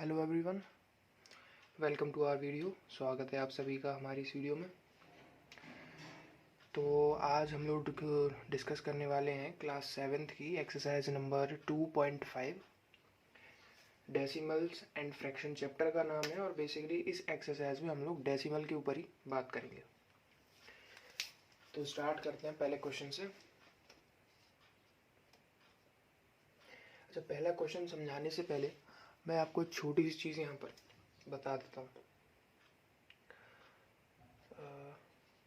Hello everyone, welcome to our video. स्वागत है आप सभी का हमारी इस वीडियो में। तो आज हम लोग डिस्कस करने वाले हैं क्लास 7th की exercise number 2.5। Decimals and fraction chapter का नाम है और बेसिकली इस एक्सरसाइज में हम लोग डेसिमल के ऊपर ही बात करेंगे। तो स्टार्ट करते हैं पहले क्वेश्चन से। अच्छा, पहला क्वेश्चन समझाने से पहले मैं आपको एक छोटी सी चीज़ यहाँ पर बता देता हूँ।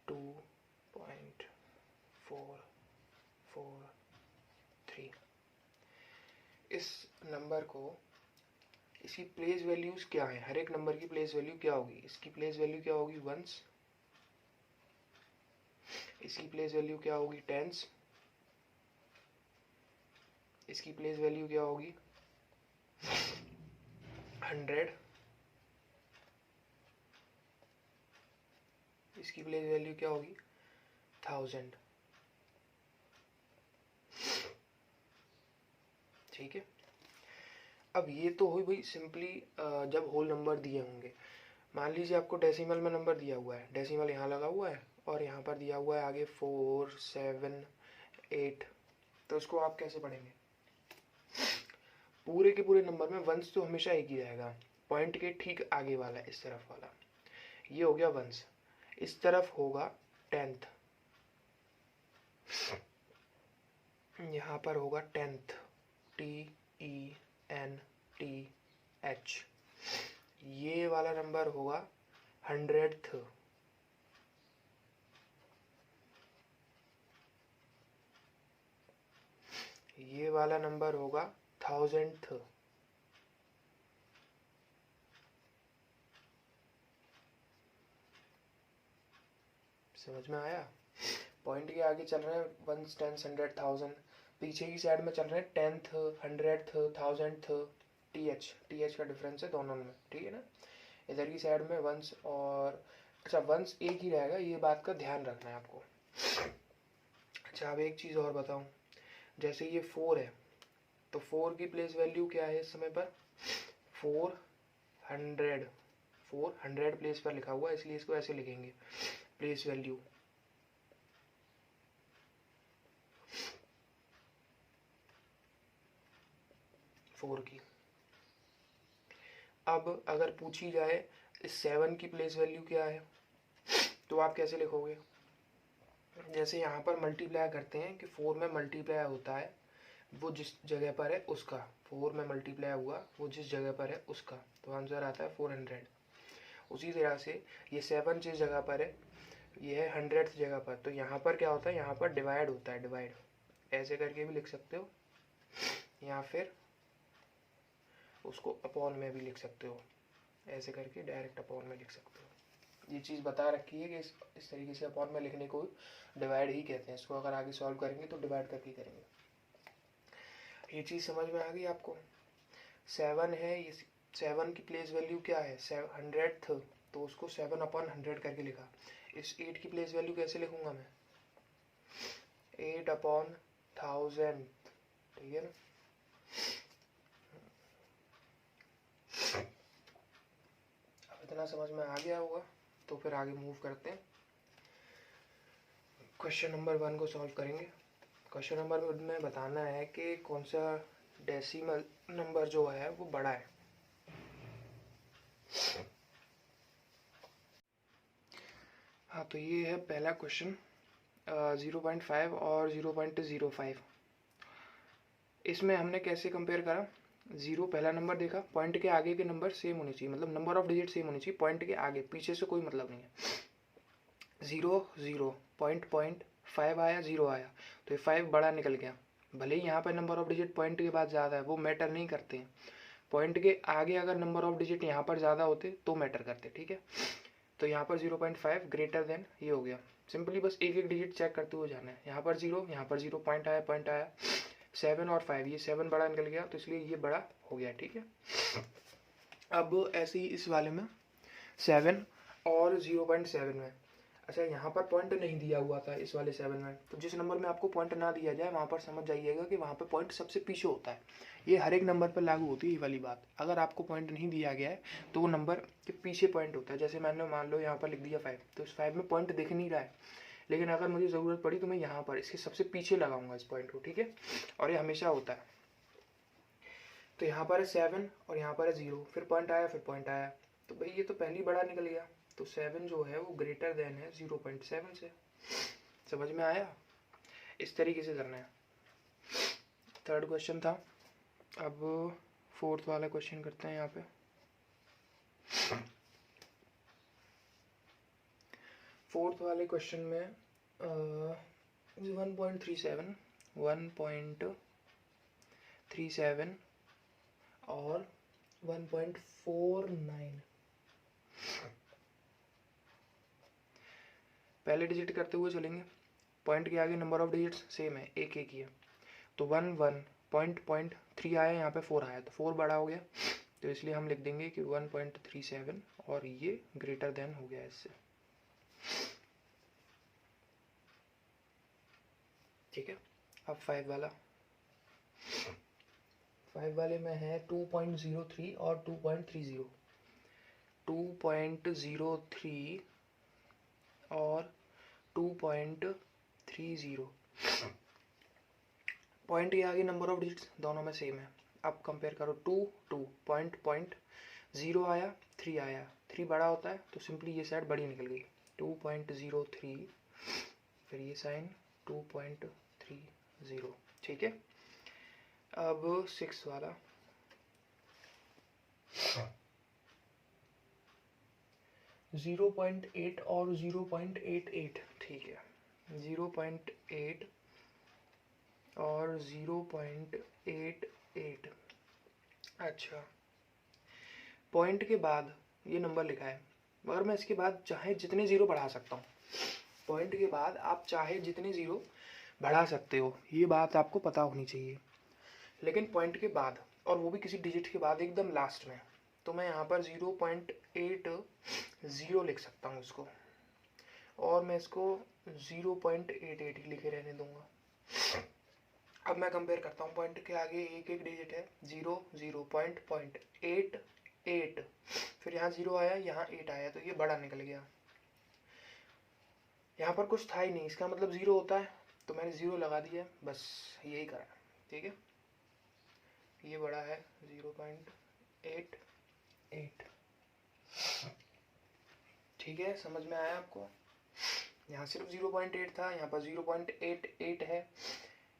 2.443 इस नंबर को, इसकी प्लेस वैल्यूज क्या है, हर एक नंबर की प्लेस वैल्यू क्या होगी। इसकी प्लेस वैल्यू क्या होगी वंस, इसकी प्लेस वैल्यू क्या होगी टेंस, इसकी प्लेस वैल्यू क्या होगी 100, इसकी प्लेस वैल्यू क्या होगी 1000। ठीक है। अब ये तो हुई भाई सिंपली जब होल नंबर दिए होंगे। मान लीजिए आपको डेसिमल में नंबर दिया हुआ है, डेसिमल यहाँ लगा हुआ है और यहाँ पर दिया हुआ है आगे 4, 7, 8। तो उसको आप कैसे पढ़ेंगे? पूरे के पूरे नंबर में वंस तो हमेशा एक ही रहेगा, पॉइंट के ठीक आगे वाला, इस तरफ वाला, ये हो गया वंस। इस तरफ होगा 10th, यहाँ पर होगा 10th, TENTH। ये वाला नंबर होगा 100th, ये वाला नंबर होगा 1000th। समझ में आया? पॉइंट के आगे चल रहे हैं 1, 10, 100, 1000, पीछे की साइड में चल रहे हैं 10th, 100th, 1000th। TH का डिफरेंस है दोनों में, ठीक है ना। इधर की साइड में वंस और, अच्छा वंस एक ही रहेगा, ये बात का ध्यान रखना है आपको। अच्छा, अब एक चीज़ और बताऊं, जैसे ये 4 है तो 4 की प्लेस वैल्यू क्या है इस समय पर 400 प्लेस पर लिखा हुआ है, इसलिए इसको ऐसे लिखेंगे प्लेस वैल्यू। फोर की। अब अगर पूछी जाए इस 7 की प्लेस वैल्यू क्या है तो आप कैसे लिखोगे? जैसे यहाँ पर मल्टीप्लाई करते हैं कि 4 में मल्टीप्लाई होता है वो जिस जगह पर है उसका, 4 में मल्टीप्लाई हुआ वो जिस जगह पर है उसका, तो आंसर आता है 400। उसी तरह से ये 7 जिस जगह पर है ये है 100th जगह पर, तो यहाँ पर क्या होता है, यहाँ पर डिवाइड होता है, डिवाइड ऐसे करके भी लिख सकते हो या फिर उसको अपॉन में भी लिख सकते हो, ऐसे करके डायरेक्ट अपॉन में लिख सकते हो। ये चीज़ बता रखी है कि इस तरीके से अपॉन में लिखने को डिवाइड ही कहते हैं। इसको अगर आगे सॉल्व करेंगे तो डिवाइड करके करेंगे। ये चीज़ समझ में आ गई आपको? 7 है, ये 7 की प्लेस वैल्यू क्या है 100th, तो उसको 7/100 करके लिखा। इस 8 की प्लेस वैल्यू कैसे लिखूंगा मैं 8/1000, ठीक है ना। अब इतना समझ में आ गया होगा, तो फिर आगे मूव करते हैं। क्वेश्चन नंबर 1 को सॉल्व करेंगे। क्वेश्चन नंबर 1 में बताना है कि कौन सा डेसिमल नंबर जो है वो बड़ा है। हाँ, तो ये है पहला क्वेश्चन 0.5 और 0.05। इसमें हमने कैसे कंपेयर करा, 0 पहला नंबर देखा, पॉइंट के आगे के नंबर सेम होने चाहिए, मतलब नंबर ऑफ डिजिट सेम होनी चाहिए, पॉइंट के आगे, पीछे से कोई मतलब नहीं है। 0 0 पॉइंट 5 आया, 0 आया, तो ये 5 बड़ा निकल गया। भले ही यहाँ पर नंबर ऑफ डिजिट पॉइंट के बाद ज़्यादा है, वो मैटर नहीं करते हैं। पॉइंट के आगे अगर नंबर ऑफ डिजिट यहाँ पर ज़्यादा होते तो मैटर करते, ठीक है। तो यहाँ पर 0.5 ग्रेटर देन ये हो गया। सिंपली बस एक एक डिजिट चेक करते हुए जाना है। यहाँ पर 0, यहाँ पर 0, पॉइंट आया, 7 और 5, ये 7 बड़ा निकल गया, तो इसलिए ये बड़ा हो गया, ठीक है। अब ऐसे ही इस वाले में 7 और 0.7 में अच्छा, यहाँ पर पॉइंट नहीं दिया हुआ था इस वाले 7 में, तो जिस नंबर में आपको पॉइंट ना दिया जाए वहाँ पर समझ जाइएगा कि वहाँ पर पॉइंट सबसे पीछे होता है। ये हर एक नंबर पर लागू होती है ये वाली बात। अगर आपको पॉइंट नहीं दिया गया है तो वो नंबर के पीछे पॉइंट होता है। जैसे मैंने मान लो यहाँ पर लिख दिया 5, तो इस 5 में पॉइंट दिख नहीं रहा है, लेकिन अगर मुझे ज़रूरत पड़ी तो मैं यहाँ पर इसके सबसे पीछे लगाऊंगा इस पॉइंट को, ठीक है। और ये हमेशा होता है। तो यहाँ पर है 7 और यहाँ पर है 0, फिर पॉइंट आया, फिर पॉइंट आया, तो भाई ये तो पहली बड़ा निकल गया। तो 7 जो है वो ग्रेटर देन है 0.7 से। समझ में आया? इस तरीके से करना है। थर्ड क्वेश्चन था। अब फोर्थ वाला क्वेश्चन करते हैं यहाँ पे। फोर्थ वाले क्वेश्चन में 1.37 और 1.49। पहले डिजिट करते हुए चलेंगे। पॉइंट के आगे नंबर ऑफ डिजिट्स सेम है, एक एक ही है। तो 1.3 आया, यहाँ पे 4 आया, तो 4 बड़ा हो गया, तो इसलिए हम लिख देंगे कि 1.37 और ये ग्रेटर देन हो गया इससे। ठीक है। अब 5 वाले में है 2.03 और 2.30। 2.03 और 2.30। पॉइंट के आगे नंबर ऑफ डिजिट्स दोनों में सेम है। अब कंपेयर करो, 2 पॉइंट 0 आया, 3 आया, 3 बड़ा होता है, तो सिंपली ये साइड बड़ी निकल गई, 2.03, फिर ये साइन 2.30। ठीक है। अब 6 वाला, हाँ। 0.8 और 0.88। ठीक है, 0.8 और 0.88। अच्छा, पॉइंट के बाद ये नंबर लिखा है, मगर मैं इसके बाद चाहे जितने ज़ीरो बढ़ा सकता हूँ। पॉइंट के बाद आप चाहे जितने ज़ीरो बढ़ा सकते हो, ये बात आपको पता होनी चाहिए। लेकिन पॉइंट के बाद, और वो भी किसी डिजिट के बाद एकदम लास्ट में, तो मैं यहाँ पर 0.80 लिख सकता हूँ इसको, और मैं इसको 0.88 ही लिखे रहने दूंगा। अब मैं कंपेयर करता हूँ, पॉइंट के आगे एक एक डिजिट है, 0 पॉइंट 8, फिर यहाँ 0 आया, यहाँ 8 आया, तो ये बड़ा निकल गया। यहाँ पर कुछ था ही नहीं, इसका मतलब 0 होता है, तो मैंने 0 लगा दिया, बस यही करा। ठीक है, ये बड़ा है 0.88। ठीक है, समझ में आया आपको? यहाँ सिर्फ 0.8 था, यहाँ पर 0.88 है,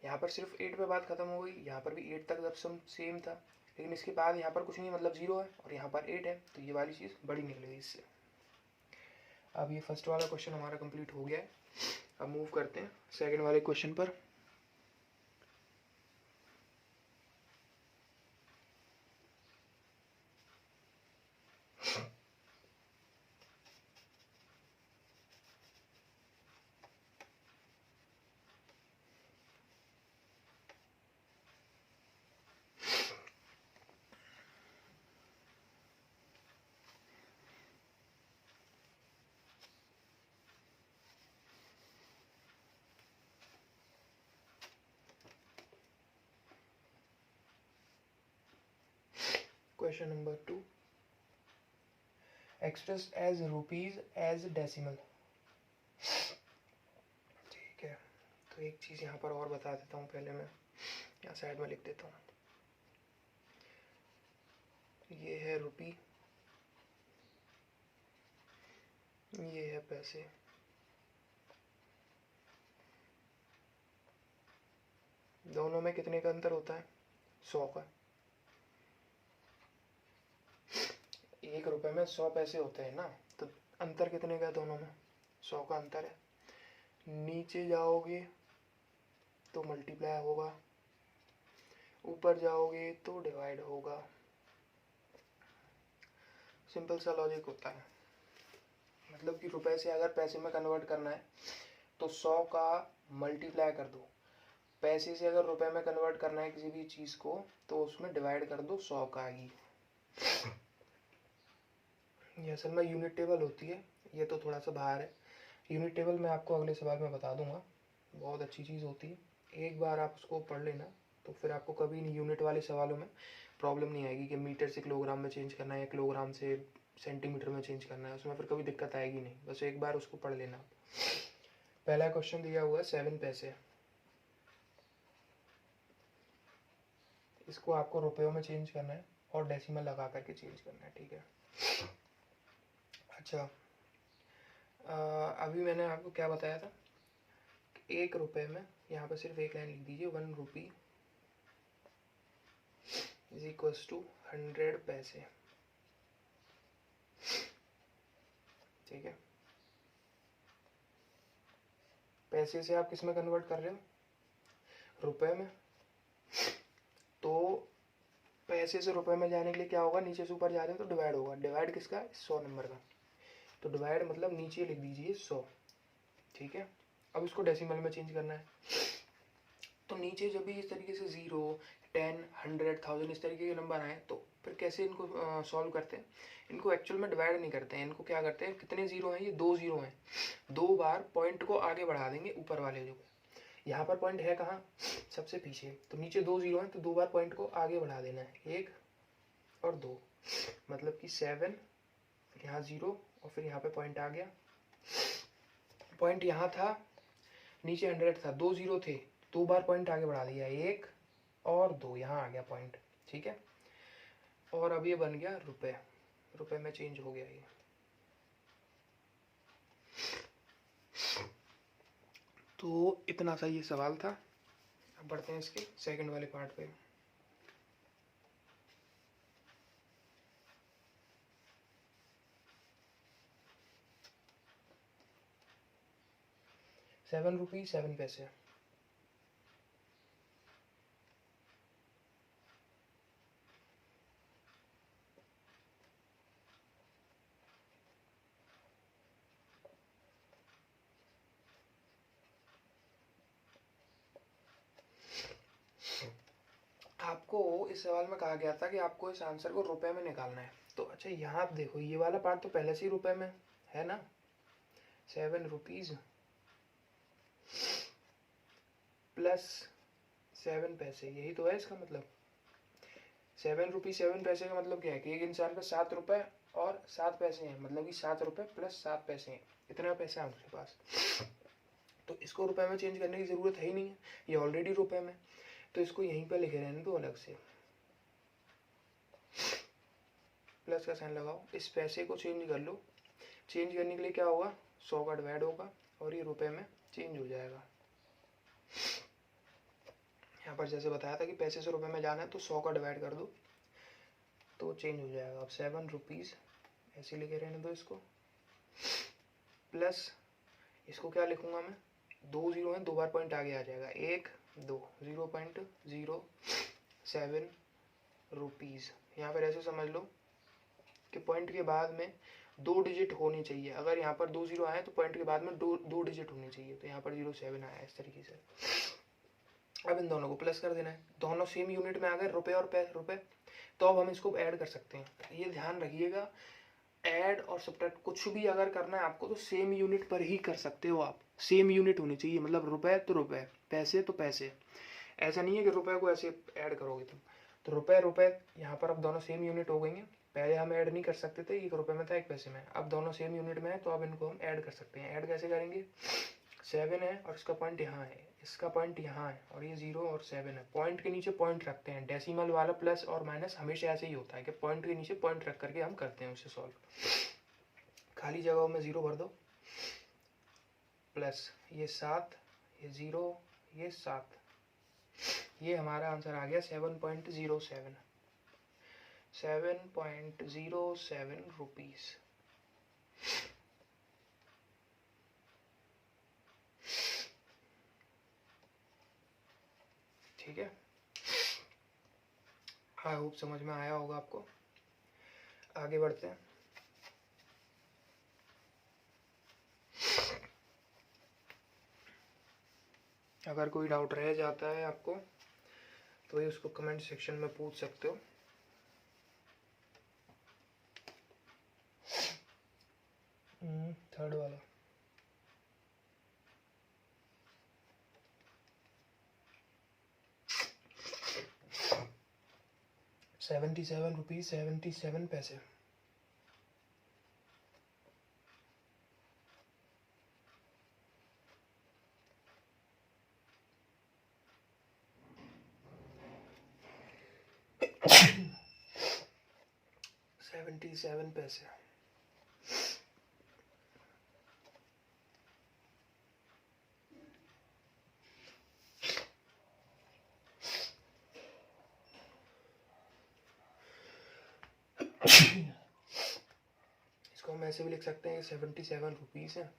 यहाँ पर सिर्फ 8 पे बात खत्म हो गई, यहाँ पर भी 8 तक सब सेम था, लेकिन इसके बाद यहाँ पर कुछ नहीं, मतलब 0 है और यहाँ पर 8 है, तो ये वाली चीज़ बड़ी निकल गई इससे। अब ये फर्स्ट वाला क्वेश्चन हमारा कंप्लीट हो गया है। अब मूव करते हैं सेकंड वाले क्वेश्चन पर। Question number 2, express as rupees as decimal. ठीक है, तो एक चीज़ यहाँ पर और बता देता हूँ, पहले मैं यहाँ साइड में लिख देता हूँ। ये है रुपी, ये है पैसे। दोनों में कितने का अंतर होता है? 100 का। 1 रुपए में 100 पैसे होते हैं ना, तो अंतर कितने का है दोनों में? 100 का अंतर है। नीचे जाओगे तो मल्टीप्लाई होगा, ऊपर जाओगे तो डिवाइड होगा। सिंपल सा लॉजिक होता है। मतलब कि रुपए से अगर पैसे में कन्वर्ट करना है तो 100 का मल्टीप्लाई कर दो, पैसे से अगर रुपए में कन्वर्ट करना है किसी भी चीज़ को तो उसमें डिवाइड कर दो 100 का ही। ये असल में यूनिट टेबल होती है, ये तो थोड़ा सा बाहर है। यूनिट टेबल मैं आपको अगले सवाल में बता दूंगा, बहुत अच्छी चीज़ होती है, एक बार आप उसको पढ़ लेना तो फिर आपको कभी नहीं यूनिट वाले सवालों में प्रॉब्लम नहीं आएगी कि मीटर से किलोग्राम में चेंज करना है या किलोग्राम से सेंटीमीटर में चेंज करना है, उसमें फिर कभी दिक्कत आएगी नहीं, बस एक बार उसको पढ़ लेना। पहला क्वेश्चन दिया हुआ है 7 पैसे, इसको आपको रुपयों में चेंज करना है और डेसिमल लगा करके चेंज करना है, ठीक है। अच्छा, अभी मैंने आपको क्या बताया था, 1 रुपये में यहाँ पर सिर्फ एक लाइन लिख दीजिए, 1 रुपी इज इक्वल्स टू 100 पैसे, ठीक है। पैसे से आप किस में कन्वर्ट कर रहे हो, रुपए में, तो पैसे से रुपए में जाने के लिए क्या होगा, नीचे से ऊपर जा रहे हैं तो डिवाइड होगा, डिवाइड किसका, 100 नंबर का, तो डिवाइड मतलब नीचे लिख दीजिए 100, ठीक है। अब इसको डेसिमल में चेंज करना है, तो नीचे जब भी इस तरीके से 0, 10, 100, 1000 इस तरीके के नंबर आए तो फिर कैसे इनको सॉल्व करते हैं, इनको एक्चुअल में डिवाइड नहीं करते हैं, इनको क्या करते हैं, कितने जीरो हैं, ये 2 जीरो हैं, 2 बार पॉइंट को आगे बढ़ा देंगे ऊपर वाले जो, यहाँ पर पॉइंट है कहाँ, सबसे पीछे, तो नीचे 2 जीरो हैं तो 2 बार पॉइंट को आगे बढ़ा देना है, 1 और 2, मतलब कि 7, फिर यहाँ 0 और फिर यहाँ पे पॉइंट आ गया, पॉइंट यहाँ था, नीचे 100 था, 2 जीरो थे, 2 बार पॉइंट आगे बढ़ा दिया, 1 और 2, यहाँ आ गया पॉइंट, ठीक है। और अब ये बन गया रुपए, रुपए में चेंज हो गया ये। तो इतना सा ये सवाल था, अब बढ़ते हैं इसके सेकंड वाले पार्ट पे। ₹7 7 पैसे, आपको इस सवाल में कहा गया था कि आपको इस आंसर को रुपए में निकालना है, तो अच्छा यहाँ आप देखो ये वाला पार्ट तो पहले से ही रुपए में है ना, ₹7 प्लस 7 पैसे, यही तो है इसका मतलब। ₹7 7 पैसे का मतलब क्या है कि एक इंसान का ₹7 और 7 पैसे हैं, मतलब कि ₹7 प्लस 7 पैसे हैं, इतना पैसा है उसके पास, तो इसको रुपए में चेंज करने की ज़रूरत है ही नहीं है, ये ऑलरेडी रुपए में, तो इसको यहीं पर लिखे रहने दो अलग से, प्लस का साइन लगाओ, इस पैसे को चेंज कर लो, चेंज करने के लिए क्या होगा, 100 का डिवाइड होगा और ये रुपए में चेंज हो जाएगा। यहाँ पर जैसे बताया था कि पैसे से रुपए में जाना है तो 100 का डिवाइड कर दो तो चेंज हो जाएगा। अब ₹7 ऐसे लिखे रहने दो इसको, प्लस इसको क्या लिखूंगा मैं, 2 जीरो हैं, 2 बार पॉइंट आगे आ जाएगा, 1 2, ₹0.07। यहाँ पर ऐसे समझ लो कि पॉइंट के बाद में 2 डिजिट होनी चाहिए, अगर यहाँ पर 2 जीरो आए तो पॉइंट के बाद में 2 डिजिट होनी चाहिए, तो यहाँ पर 07 आया इस तरीके से। अब इन दोनों को प्लस कर देना है, दोनों सेम यूनिट में आ गए, रुपए और रुपए, तो अब हम इसको ऐड कर सकते हैं। ये ध्यान रखिएगा, ऐड और सब्ट्रैक्ट कुछ भी अगर करना है आपको तो सेम यूनिट पर ही कर सकते हो आप, सेम यूनिट होनी चाहिए, मतलब रुपए तो रुपए, पैसे तो पैसे, ऐसा नहीं है कि रुपए को ऐसे ऐड करोगे तुम, तो रुपए रुपए यहाँ पर अब दोनों सेम यूनिट हो गई हैं, पहले हम ऐड नहीं कर सकते थे, 1 रुपए में था 1 पैसे में, अब दोनों सेम यूनिट में है तो अब इनको हम ऐड कर सकते हैं। ऐड कैसे करेंगे, 7 है और इसका पॉइंट यहाँ है, इसका पॉइंट यहाँ है और ये 0 और 7 है, पॉइंट के नीचे पॉइंट रखते हैं, डेसिमल वाला प्लस और माइनस हमेशा ऐसे ही होता है कि पॉइंट के नीचे पॉइंट रख करके हम करते हैं उसे सॉल्व। खाली जगहों में 0 भर दो, प्लस ये 7, ये 0, ये 7, ये हमारा आंसर आ गया 7.07, ₹7.07। ठीक है, आई होप समझ में आया होगा आपको। आगे बढ़ते हैं। अगर कोई डाउट रह जाता है आपको तो ये उसको कमेंट सेक्शन में पूछ सकते हो। थर्ड वाला ₹77.77। $77। इसको हम ऐसे भी लिख सकते हैं कि 77 रुपीज़ है।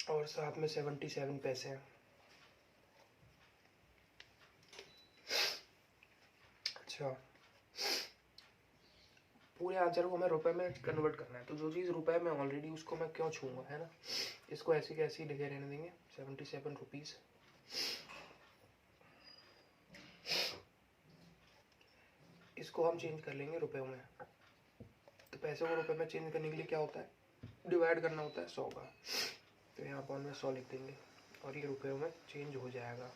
और साथ में 77 पैसे हैं। अच्छा, पूरे आंसर को हमें रुपए में कन्वर्ट करना है, तो जो चीज़ रुपए में ऑलरेडी उसको मैं क्यों छूँगा, है ना। इसको ऐसे कैसे ही लिखे रहने देंगे, 77 रुपीज़। इसको हम चेंज कर लेंगे रुपयों में। तो पैसे को रुपए में चेंज करने के लिए क्या होता है, डिवाइड करना होता है 100 का। तो यहाँ पर हम 100 लिख देंगे और ये रुपयों में चेंज हो जाएगा।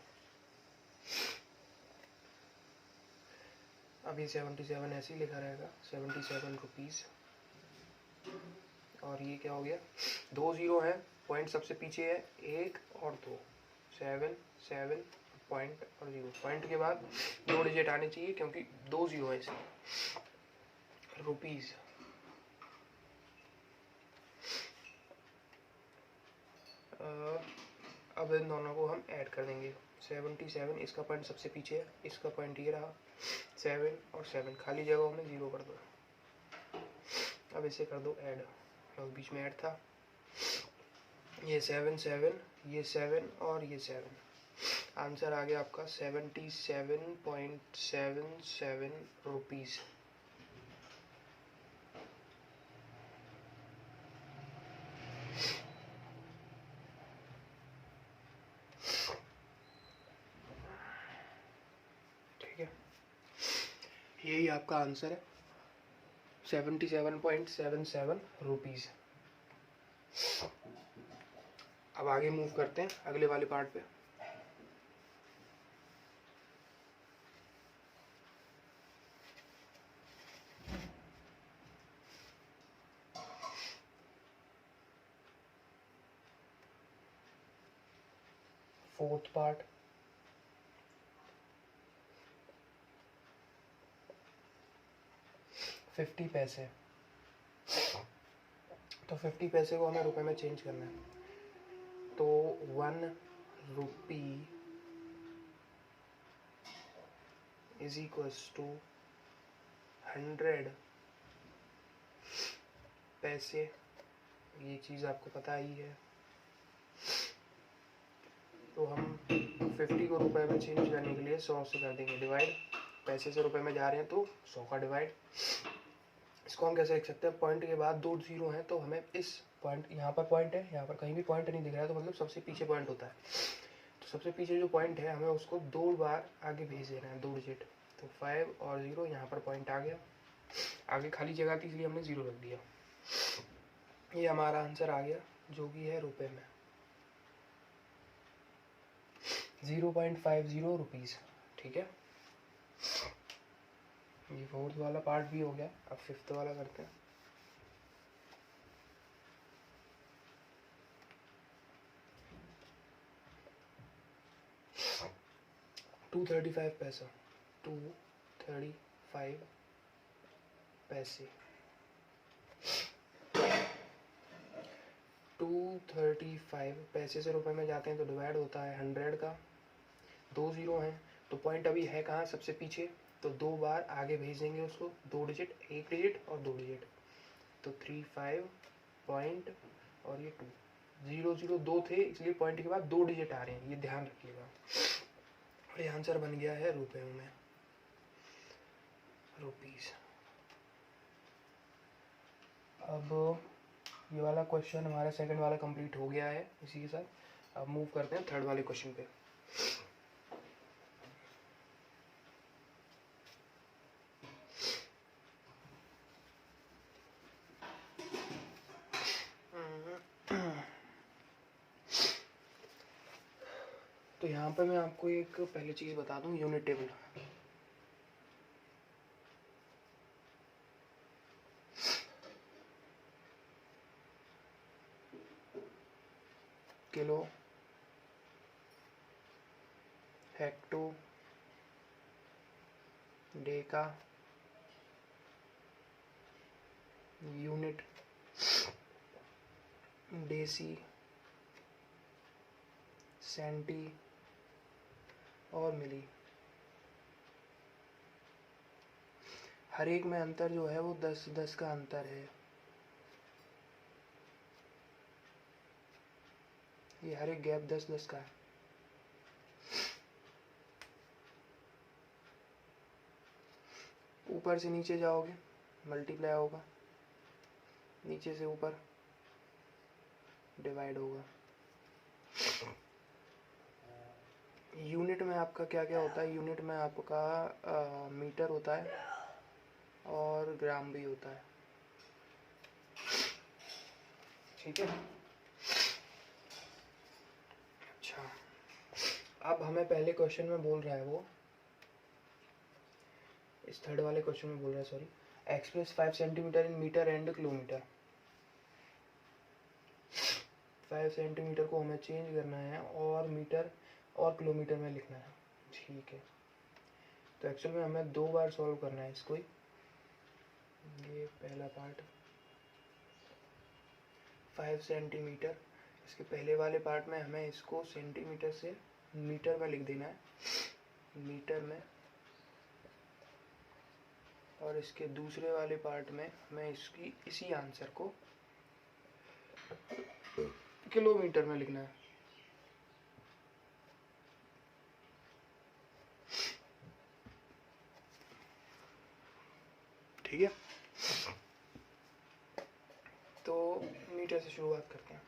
अब ये 77 ऐसे ही लिखा रहेगा, 77 रुपीज़। और ये क्या हो गया, 2 जीरो है, पॉइंट सबसे पीछे है, 1 और 2, 7 7 पॉइंट और 0। पॉइंट के बाद 2 डिजिट आने चाहिए क्योंकि 2 जीरो है इसमें। रुपीज़। अब इन दोनों को हम ऐड कर देंगे। 77, इसका पॉइंट सबसे पीछे है, इसका पॉइंट ये रहा, 7 और 7 खाली जगहों में 0 कर दो। अब इसे कर दो ऐड, बीच में ऐड था, ये 7 7, ये 7 और ये 7। आंसर आ गया आपका 77.77 रुपीज़। ठीक है, यही आपका आंसर है, 77.77 रुपीज़। अब आगे मूव करते हैं अगले वाले पार्ट पे। फोर्थ पार्ट, $50 पैसे। तो 50 पैसे को हमें रुपए में चेंज करना है, तो 1 रुपी इज इक्वल्स टू 100 पैसे। ये चीज़ आपको पता ही है। तो हम 50 को रुपए में चेंज करने के लिए 100 से कर देंगे डिवाइड। पैसे से रुपए में जा रहे हैं तो 100 का डिवाइड। इसको हम कैसे लिख सकते हैं, पॉइंट के बाद 2 जीरो हैं, तो हमें इस पॉइंट, यहाँ पर पॉइंट है, यहाँ पर कहीं भी पॉइंट नहीं दिख रहा है, तो मतलब सबसे पीछे पॉइंट होता है। तो सबसे पीछे जो पॉइंट है हमें उसको 2 बार आगे भेज देना है, 2 डिजिट। तो 5 और 0, यहाँ पर पॉइंट आ गया, आगे खाली जगह थी इसलिए हमने 0 रख दिया। ये हमारा आंसर आ गया, जो कि है रुपए में 0.50 रुपीज़। ठीक है, ये फोर्थ वाला पार्ट भी हो गया। अब फिफ्थ वाला करते हैं। $2.35 पैसा, 2.35 पैसे। 2.35 पैसे से रुपए में जाते हैं तो डिवाइड होता है 100 का। 2 जीरो हैं, तो पॉइंट अभी है कहाँ, सबसे पीछे, तो 2 बार आगे भेजेंगे उसको, 2 डिजिट, 1 डिजिट और 2 डिजिट। तो 35 पॉइंट और ये 2, 0 0 2 थे, इसलिए पॉइंट के बाद 2 डिजिट आ रहे हैं, ये ध्यान रखिएगा। और ये आंसर बन गया है रुपयों में, रुपीज़। अब ये वाला क्वेश्चन हमारा सेकंड वाला कंप्लीट हो गया है। इसी के साथ अब मूव करते हैं थर्ड वाले क्वेश्चन पे। तो यहाँ पर मैं आपको एक पहले चीज़ बता दूँ, unit table. Kilo, hecto, deca, unit, deci, centi और मिली। हर एक में अंतर जो है वो 10-10 का अंतर है। ये हर एक गैप 10-10 का है। ऊपर से नीचे जाओगे मल्टीप्लाई होगा, नीचे से ऊपर डिवाइड होगा। यूनिट में आपका क्या क्या होता है? यूनिट में आपका मीटर होता है और ग्राम भी होता है। ठीक है। अच्छा, अब हमें पहले क्वेश्चन में बोल रहा है वो, इस थर्ड वाले क्वेश्चन में बोल रहा है, sorry, express 5 centimetre in metre and kilometre. 5 centimetre को हमें चेंज करना है और मीटर और किलोमीटर में लिखना है। ठीक है, तो एक्चुअल में हमें 2 बार सॉल्व करना है इसको ही। ये पहला पार्ट 5 सेंटीमीटर, इसके पहले वाले पार्ट में हमें इसको सेंटीमीटर से मीटर में लिख देना है, मीटर में। और इसके दूसरे वाले पार्ट में हमें इसकी इसी आंसर को किलोमीटर में लिखना है। ठीक है, तो मीटर से शुरुआत करते हैं।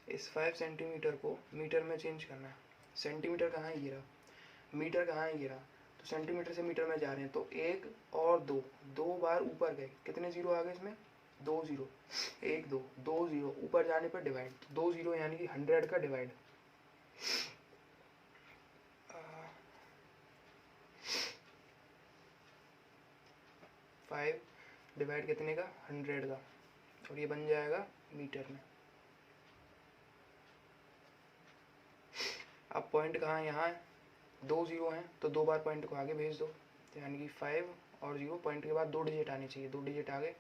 इस 5 सेंटीमीटर को मीटर में चेंज करना है। सेंटीमीटर कहाँ है? ये रहा। मीटर कहाँ है? ये रहा। तो सेंटीमीटर से मीटर में जा रहे हैं, तो 1 और 2, 2 बार ऊपर गए। कितने जीरो आ गए इसमें? 2 जीरो। 1 2 2 जीरो, ऊपर जाने पर डिवाइड, 2 जीरो यानी कि 100 का डिवाइड। 5 डिवाइड कितने का? 100 का, और ये बन जाएगा मीटर में। अब पॉइंट कहाँ है? यहाँ है। 2 जीरो हैं तो 2 बार पॉइंट को आगे भेज दो, तो यानी कि 5 और 0, पॉइंट के बाद 2 डिजिट आनी चाहिए, 2 डिजिट आगे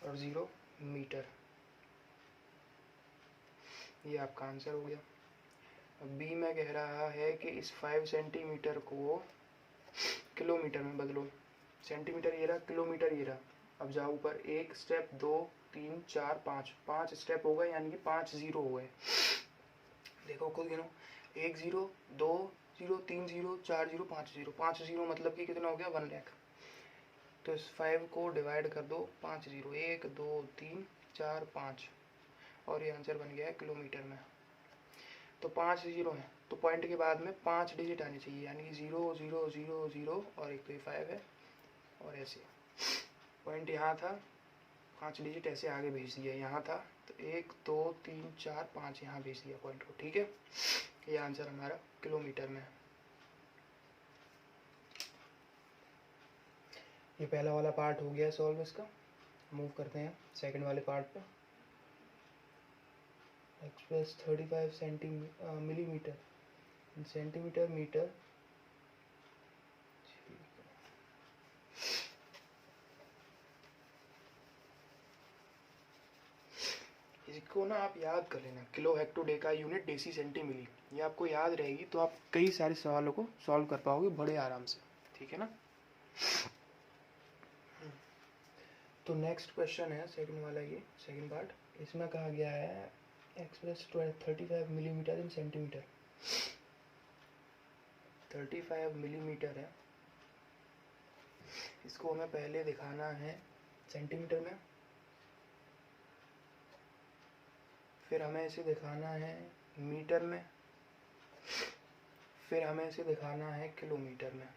और 0 मीटर। ये आपका आंसर हो गया। अब बी में कह रहा है कि इस 5 सेंटीमीटर को किलोमीटर में बदलो। सेंटीमीटर ये रहा, किलोमीटर ये रहा। अब जाओ ऊपर, 1 स्टेप, 2 3 4 5, 5 स्टेप हो गए, यानी कि 5 जीरो हो गए। देखो खुद गिनो, 1 zero, 2 zero, 3 zero, 4 zero, 5 zero. 5 zero मतलब कि कितना हो गया? 1 लाख। तो इस 5 को डिवाइड कर दो 5 जीरो, 1 2 3 4 5, और ये आंसर बन गया है किलोमीटर में। तो 5 जीरो हैं, तो पॉइंट के बाद में 5 डिजिट आनी चाहिए, यानी कि 0 0 0 0 और एक, तो ये 5 है। और ऐसे पॉइंट यहाँ था, 5 डिजिट ऐसे आगे भेज दिया, यहाँ था तो 1 2 3 4 5 यहाँ भेज दिया पॉइंट को। ठीक है, ये आंसर हमारा किलोमीटर में है। ये पहला वाला पार्ट हो गया सॉल्व। इसका मूव करते हैं सेकंड वाले पार्ट पे। Express 35 millimetre centimetre metre. इसको ना आप याद कर लेना, kilo hecto deca unit deci centi milli, ये आपको याद रहेगी, तो आप कई सारे सवालों को सॉल्व कर पाओगे बड़े आराम से। ठीक है ना। तो नेक्स्ट क्वेश्चन है सेकंड वाला, ये सेकंड पार्ट। इसमें कहा गया है एक्सप्रेस 35 मिलीमीटर इन सेंटीमीटर। 35 मिलीमीटर है, इसको हमें पहले दिखाना है सेंटीमीटर में, फिर हमें इसे दिखाना है मीटर में, फिर हमें इसे दिखाना है किलोमीटर में।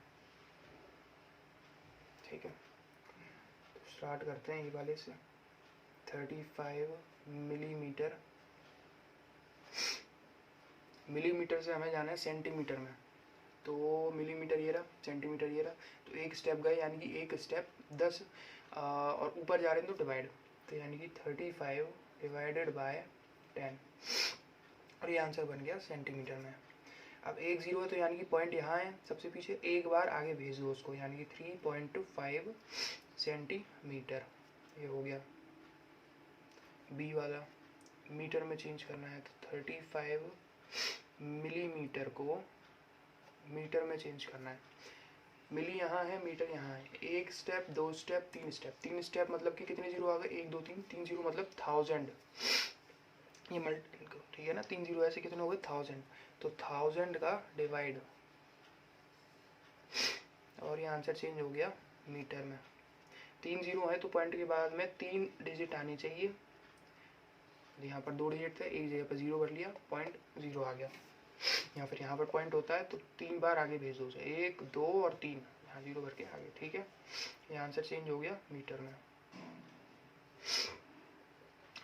ठीक है, तो स्टार्ट करते हैं ये वाले से। 35 मिलीमीटर मिलीमीटर से हमें जाना है सेंटीमीटर में, तो मिलीमीटर ये रहा, सेंटीमीटर ये रहा, तो एक स्टेप गए, यानी कि एक स्टेप 10 और ऊपर जा रहे हैं तो डिवाइड, तो यानी कि 35 डिवाइडेड बाय 10, और ये आंसर बन गया सेंटीमीटर में। अब एक जीरो है तो यानी कि पॉइंट यहाँ है सबसे पीछे, एक बार आगे भेज दो उसको, यानी कि 3.5 सेंटीमीटर, ये हो गया। बी वाला मीटर में चेंज करना है, तो 35 मिलीमीटर को मीटर में चेंज करना है। मिली यहाँ है, मीटर यहाँ है, एक स्टेप, दो स्टेप, तीन स्टेप, तीन स्टेप मतलब कि कितने जीरो आ गए, 1 2 3, 3 जीरो मतलब 1000, ये मल्टी, ठीक है ना, 3 जीरो ऐसे कितने हो गए 1000, तो 1000 का डिवाइड, और ये आंसर चेंज हो गया मीटर में। 3 जीरो है तो पॉइंट के बाद में 3 डिजिट आनी चाहिए, यहाँ पर 2 डिजिट थे, एक जगह पर 0 भर लिया, पॉइंट 0 आ गया। या फिर यहाँ पर पॉइंट होता है तो 3 बार आगे भेज दो उसे, 1 2 और 3, यहाँ 0 भर के आगे, ठीक है। ये आंसर चेंज हो गया मीटर में।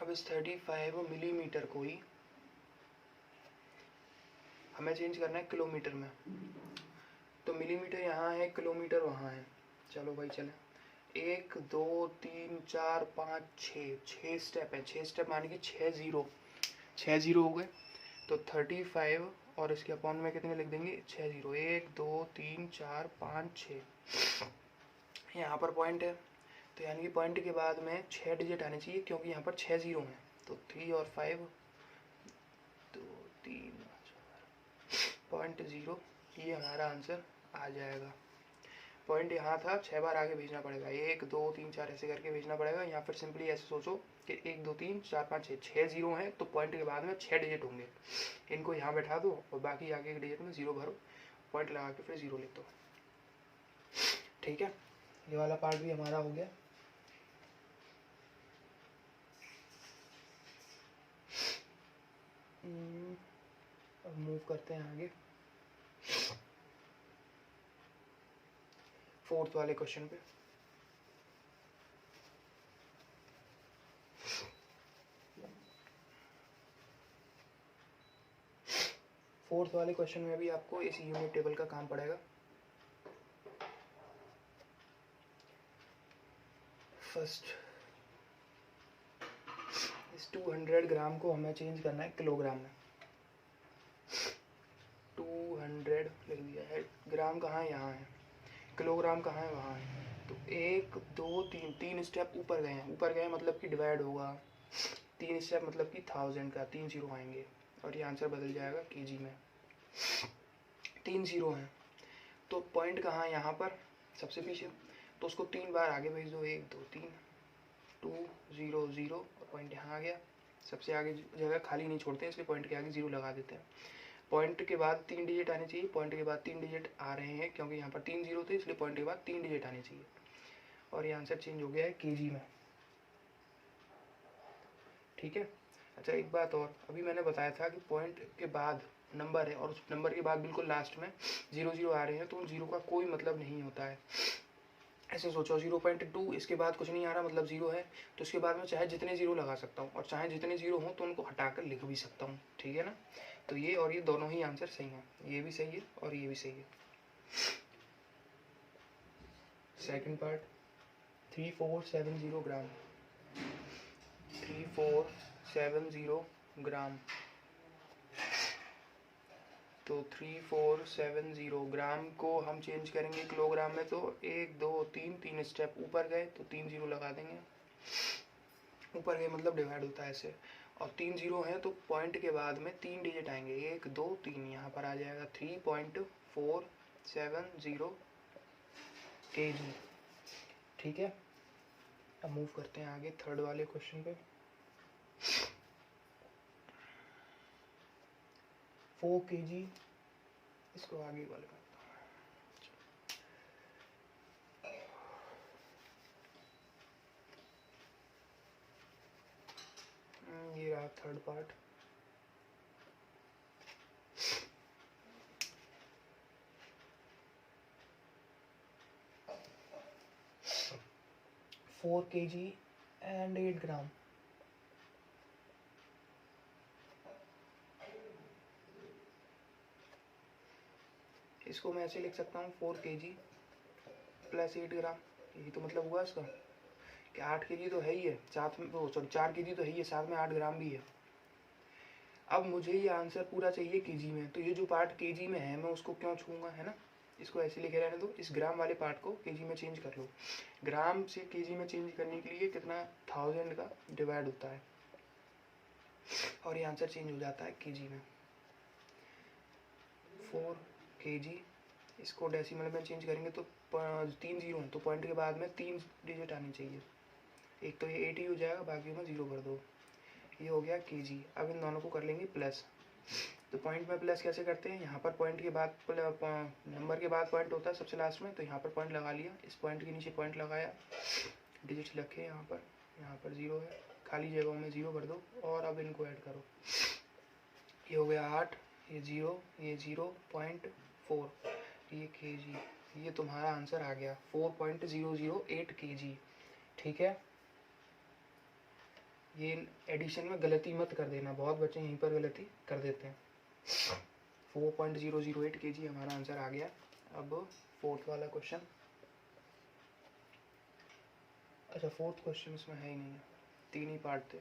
अब इस 35 मिलीमीटर को ही हमें चेंज करना है किलोमीटर में, तो मिलीमीटर यहाँ है, किलोमीटर वहाँ है। चलो भाई चले, 1 2 3 4 5 6 स्टेप है, 6 स्टेप माने कि 6 जीरो हो गए, तो 35 और इसके अपॉन में कितने लिख देंगे 6 जीरो, 1 2 3 4 5 6, यहाँ पर पॉइंट है तो यानी कि पॉइंट के बाद में 6 डिजिट आने चाहिए, क्योंकि यहाँ पर 6 जीरो हैं, तो 3 और 5 2 3 0.0, ये हमारा आंसर आ जाएगा। पॉइंट यहाँ था, 6 बार आगे भेजना पड़ेगा, 1 2 3 4 ऐसे करके भेजना पड़ेगा, या फिर सिंपली ऐसे सोचो कि 1 2 3 4 5 6, 6 जीरो हैं तो पॉइंट के बाद में 6 डिजिट होंगे, इनको यहाँ बैठा दो और बाकी आगे के डिजिट में 0 भरो, पॉइंट लगा के फिर 0 लिख दो, ठीक है। ये वाला पार्ट भी हमारा हो गया। अब मूव करते हैं आगे 4th वाले क्वेश्चन पे। फोर्थ वाले क्वेश्चन में भी आपको इस यूनिट टेबल का काम पड़ेगा। फर्स्ट, इस 200 ग्राम को हमें चेंज करना है किलोग्राम में। 200 लिख दिया है, ग्राम कहाँ है, यहाँ है, किलोग्राम कहाँ है, वहाँ है, तो 1 2 3, 3 स्टेप ऊपर गए हैं, ऊपर गए मतलब कि डिवाइड होगा, 3 स्टेप मतलब कि 1000 का 3 जीरो आएंगे, और ये आंसर बदल जाएगा केजी में। 3 जीरो हैं तो पॉइंट कहाँ है, यहाँ पर सबसे पीछे, तो उसको 3 बार आगे भेज दो, 1 2 3, 2 0 0, और पॉइंट यहाँ आ गया। सबसे आगे जगह खाली नहीं छोड़ते हैं, इसलिए पॉइंट के आगे 0 लगा देते हैं। पॉइंट के बाद 3 डिजिट आने चाहिए, पॉइंट के बाद 3 डिजिट आ रहे हैं, क्योंकि यहाँ पर 3 जीरो थे, इसलिए पॉइंट के बाद 3 डिजिट आने चाहिए, और ये आंसर चेंज हो गया है केजी में, ठीक है। अच्छा एक बात और, अभी मैंने बताया था कि पॉइंट के बाद नंबर है और उस नंबर के बाद बिल्कुल लास्ट में 0 0 आ रहे हैं, तो उन 0 का कोई मतलब नहीं होता है। ऐसे सोचो 0.2, इसके बाद कुछ नहीं आ रहा मतलब 0 है, तो इसके बाद में चाहे जितने 0 लगा सकता हूँ, और चाहे जितने 0 हों तो उनको हटाकर लिख भी सकता हूँ, ठीक है ना। तो ये और ये दोनों ही आंसर सही हैं, ये भी सही है और ये भी सही है। सेकंड पार्ट, 3470 ग्राम, 3470 ग्राम, तो 3470 ग्राम को हम चेंज करेंगे किलोग्राम में, तो 1 2 3, 3 स्टेप ऊपर गए तो 3 जीरो लगा देंगे, ऊपर गए मतलब डिवाइड होता है ऐसे, और 3 जीरो हैं तो पॉइंट के बाद में 3 डिजिट आएंगे, 1 2 3, यहाँ पर आ जाएगा 3.470 kg, ठीक है। अब मूव करते हैं आगे थर्ड वाले क्वेश्चन पे। 4 kg, इसको आगे वाले करता हूँ, ये रहा third part. Four kg and 8 ग्राम, इसको मैं ऐसे लिख सकता हूँ 4 kg प्लस 8 ग्राम। यही तो मतलब हुआ इसका कि 8 kg तो है ही है, साथ में वो सॉरी 4 kg तो है ही है, साथ में 8 ग्राम भी है। अब मुझे ये आंसर पूरा चाहिए केजी में, तो ये जो पार्ट केजी में है मैं उसको क्यों छूँगा, है ना। इसको ऐसे लिखे रहने दो, इस ग्राम वाले पार्ट को केजी में चेंज कर लो। ग्राम से केजी में चेंज करने के लिए कितना 1000 का डिवाइड होता है और ये आंसर चेंज हो जाता है केजी में। 4 kg, इसको डेसिमल में चेंज करेंगे तो 3 जीरो हैं, तो पॉइंट के बाद में 3 डिजिट आनी चाहिए। एक तो ये 8 ही हो जाएगा, बाकी में 0 कर दो। ये हो गया केजी। अब इन दोनों को कर लेंगे प्लस। तो पॉइंट में प्लस कैसे करते हैं, यहाँ पर पॉइंट के बाद नंबर के बाद पॉइंट होता है सबसे लास्ट में, तो यहाँ पर पॉइंट लगा लिया, इस पॉइंट के नीचे पॉइंट लगाया, डिजिट रखे यहाँ पर 0 है, खाली जगहों में 0 कर दो और अब इनको ऐड करो। ये हो गया 8, ये 0, ये 0.4, ये केजी। ये तुम्हारा आंसर आ गया 4.008 केजी। ठीक है, ये एडिशन में गलती मत कर देना, बहुत बच्चे यहीं पर गलती कर देते हैं। 4.008 kg हमारा आंसर आ गया। अब फोर्थ वाला क्वेश्चन, अच्छा फोर्थ क्वेश्चन इसमें है ही नहीं है, 3 ही पार्ट थे,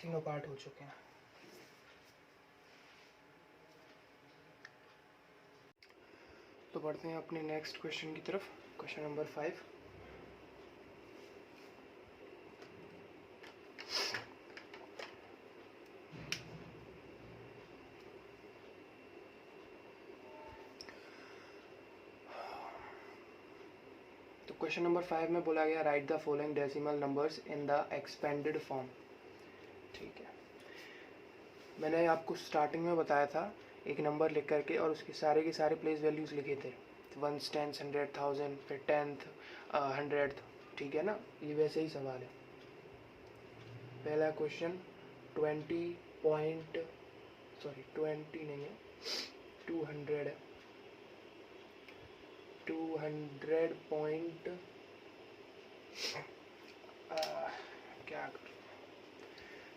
तीनों पार्ट हो चुके हैं। तो बढ़ते हैं अपने नेक्स्ट क्वेश्चन की तरफ, क्वेश्चन नंबर 5। तो क्वेश्चन नंबर 5 में बोला गया right the following decimal numbers in the expanded form. ठीक है, मैंने आपको स्टार्टिंग में बताया था एक नंबर लिख करके और उसके सारे के सारे प्लेस वैल्यूज लिखे थे, 1, 10, 100, 1000, फिर 10th, 100th। ठीक है ना, ये वैसे ही सवाल है। पहला क्वेश्चन 20 नहीं है, 200 है, 200 पॉइंट क्या कर,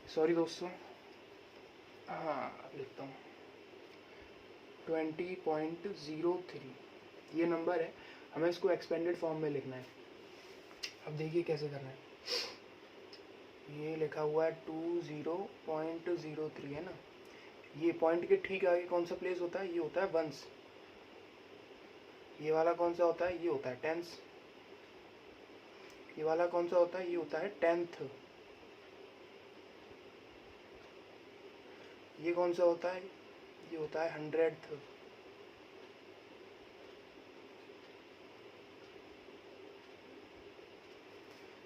सॉरी दोस्तों, हाँ अब लिखता हूँ 20.03 ये नंबर है, हमें इसको एक्सपेंडेड फॉर्म में लिखना है। अब देखिए कैसे करना है, ये लिखा हुआ है 20.03 है ना, ये पॉइंट के ठीक आगे कौन सा प्लेस होता है, ये होता है वंस। ये वाला कौन सा होता है, ये होता है टेंस। ये वाला कौन सा होता है, ये होता है 10th। ये कौन सा होता है, ये होता है 100th।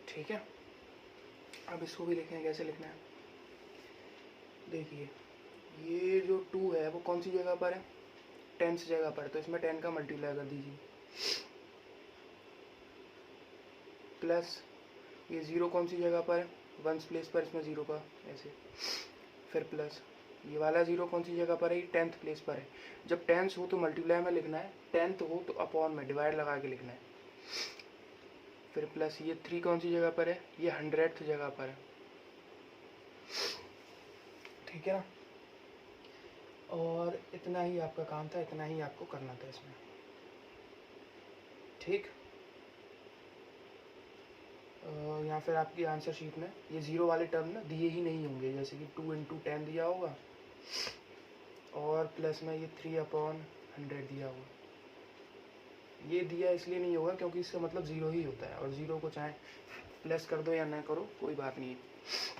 ठीक है, अब इसको भी लिखें, कैसे लिखना है, देखिए ये जो 2 है वो कौन सी जगह पर है, 10th जगह पर, तो इसमें 10 का मल्टीप्लाई कर दीजिए, प्लस ये 0 कौन सी जगह पर है, 1 प्लेस पर, इसमें 0 का ऐसे, फिर प्लस ये वाला 0 कौन सी जगह पर है, ये 10th प्लेस पर है। जब 10th हो तो मल्टीप्लाई में लिखना है, 10th हो तो अपॉन में डिवाइड लगा के लिखना है, फिर प्लस ये 3 कौन सी जगह पर है, ये 100th जगह पर है। ठीक है ना, और इतना ही आपका काम था, इतना ही आपको करना था इसमें। ठीक, या फिर आपकी आंसर शीट में ये 0 वाले टर्म ना दिए ही नहीं होंगे, जैसे कि 2 × 10 दिया होगा और प्लस में ये 3/100 दिया होगा। ये दिया इसलिए नहीं होगा क्योंकि इसका मतलब 0 ही होता है, और 0 को चाहे प्लस कर दो या ना करो कोई बात नहीं है,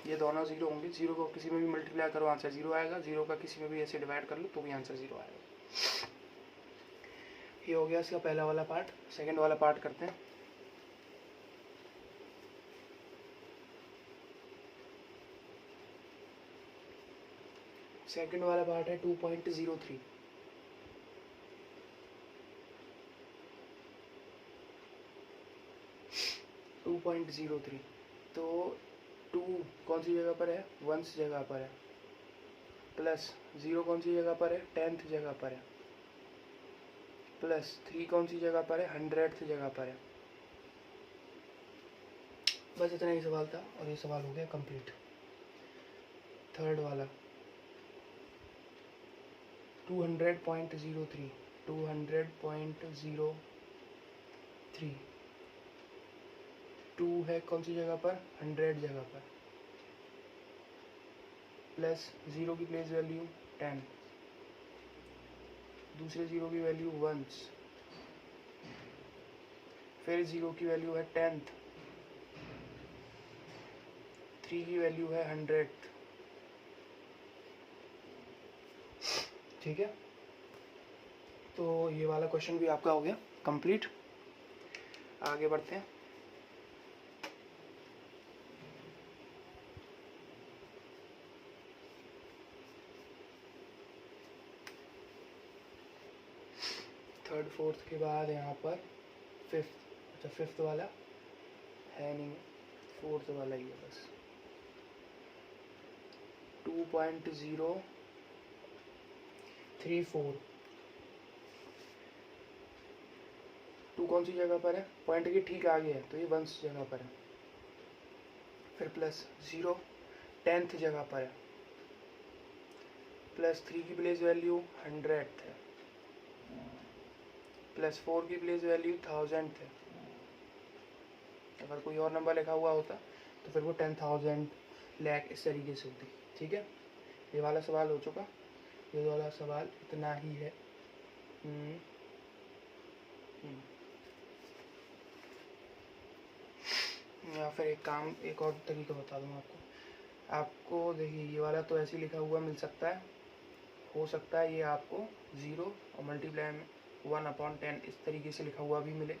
ये दोनों 0 होंगे। 0 को किसी में भी मल्टीप्लाई करो आंसर 0 आएगा, 0 का किसी में भी ऐसे डिवाइड कर लो तो भी आंसर 0 आएगा। ये हो गया इसका पहला वाला पार्ट। सेकेंड वाला पार्ट करते हैं। सेकेंड वाला पार्ट है 2.03। तो 2 कौन सी जगह पर है, 1th जगह पर है, प्लस 0 कौन सी जगह पर है, 10th जगह पर है, प्लस 3 कौन सी जगह पर है, 100th जगह पर है। बस इतना ही सवाल था और ये सवाल हो गया कंप्लीट। थर्ड वाला 200.03 200.03 2 है कौन सी जगह पर, 100 जगह पर, प्लस 0 की प्लेस वैल्यू 10, दूसरे 0 की वैल्यू 1, फिर 0 की वैल्यू है 10th, 3 की वैल्यू है 100। ठीक है, तो ये वाला क्वेश्चन भी आपका हो गया कंप्लीट। आगे बढ़ते हैं। थर्ड फोर्थ के बाद यहाँ पर फिफ्थ, अच्छा फिफ्थ वाला है नहीं, फोर्थ वाला ही है बस। 2.034 2 कौन सी जगह पर है, पॉइंट के ठीक आगे है तो ये 1 जगह पर है, फिर प्लस 0 10th जगह पर है, प्लस 3 की प्लेस वैल्यू 100 है, प्लस 4 की प्लेस वैल्यू 1000 है। अगर कोई और नंबर लिखा हुआ होता तो फिर वो 10,000 लाख इस तरीके से होती। ठीक है, ये वाला सवाल हो चुका, ये वाला सवाल इतना ही है। या फिर एक और तरीका बता दूँ आपको देखिए ये वाला तो ऐसे ही लिखा हुआ मिल सकता है, हो सकता है ये आपको 0 और मल्टीप्लाई में 1/10 इस तरीके से लिखा हुआ भी मिले।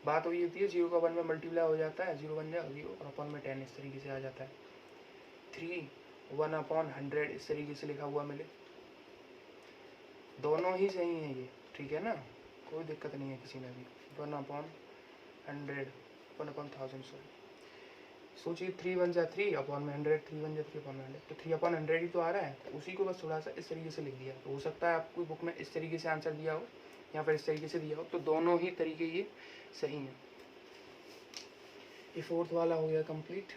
बात वही होती है 0 का 1 में मल्टीप्लाई हो जाता है, 0 बन जाएगा 0 और अपन में 10 इस तरीके से आ जाता है। 3 1/100 इस तरीके से लिखा हुआ मिले, दोनों ही सही हैं ये। ठीक है ना, कोई दिक्कत नहीं है किसी में भी। 1/100 1/1000 सॉरी, सोचिए 3 1 जा 3 अपॉन में 100, 3 1 जा 3 अपॉन में 100, तो 3/100 ही तो आ रहा है, तो उसी को बस थोड़ा सा इस तरीके से लिख दिया। तो हो सकता है आपकी बुक में इस तरीके से आंसर दिया हो या फिर इस तरीके से दिया हो, तो दोनों ही तरीके ये सही हैं। ये फोर्थ वाला हो गया कंप्लीट,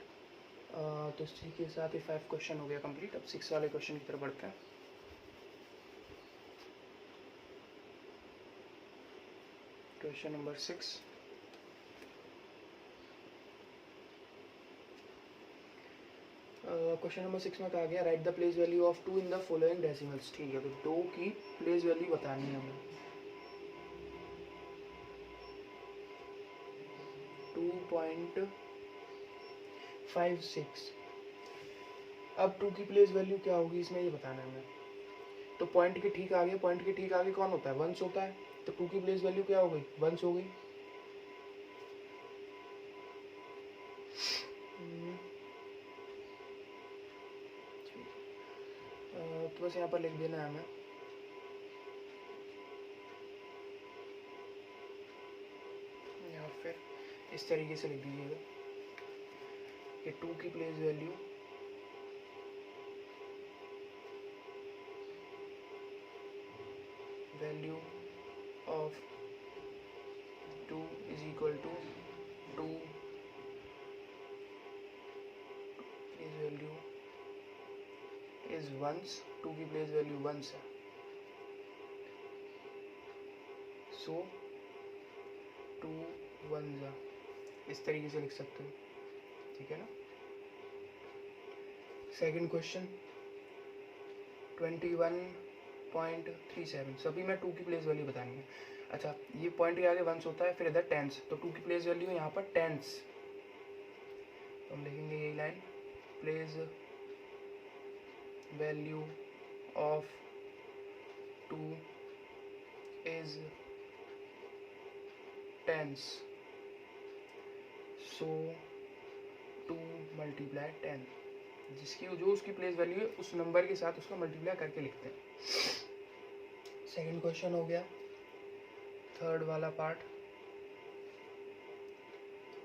तो इसी के साथ ही 5 क्वेश्चन हो गया कंप्लीट। अब 6 वाले क्वेश्चन की तरफ बढ़ते हैं। क्वेश्चन नंबर 6, क्वेश्चन नंबर 6 में कहा गया right the place value of 2 in the following decimals. ठीक है, तो 2 की प्लेस वैल्यू बतानी है हमें। 2.56। अब 2 की प्लेस वैल्यू क्या होगी इसमें ये बताना है हमें। तो पॉइंट के ठीक आगे कौन होता है, 1 होता है, तो 2 की प्लेस वैल्यू क्या हो गई, 1 हो गई। तो बस यहाँ पर लिख देना है हमें, या फिर इस तरीके से लिख दीजिएगा कि 2 की place value of 2 is equal to 2 place value is 1, 2 की प्लेस वैल्यू 1 है, सो 2 1 इस तरीके से लिख सकते हो। ठीक है ना। सेकंड क्वेश्चन 21.37, सभी में 2 की प्लेस वैल्यू बतानी है। अच्छा, ये पॉइंट के आगे 1 होता है, फिर इधर टेंस, तो 2 की प्लेस वैल्यू है यहाँ पर टेंस, तो हम लिखेंगे यही line, place value of 2 is tens, so 2 multiply 10, जिसकी जो उसकी प्लेस वैल्यू है उस नंबर के साथ उसको मल्टीप्लाई करके लिखते हैं। सेकंड क्वेश्चन हो गया, थर्ड वाला part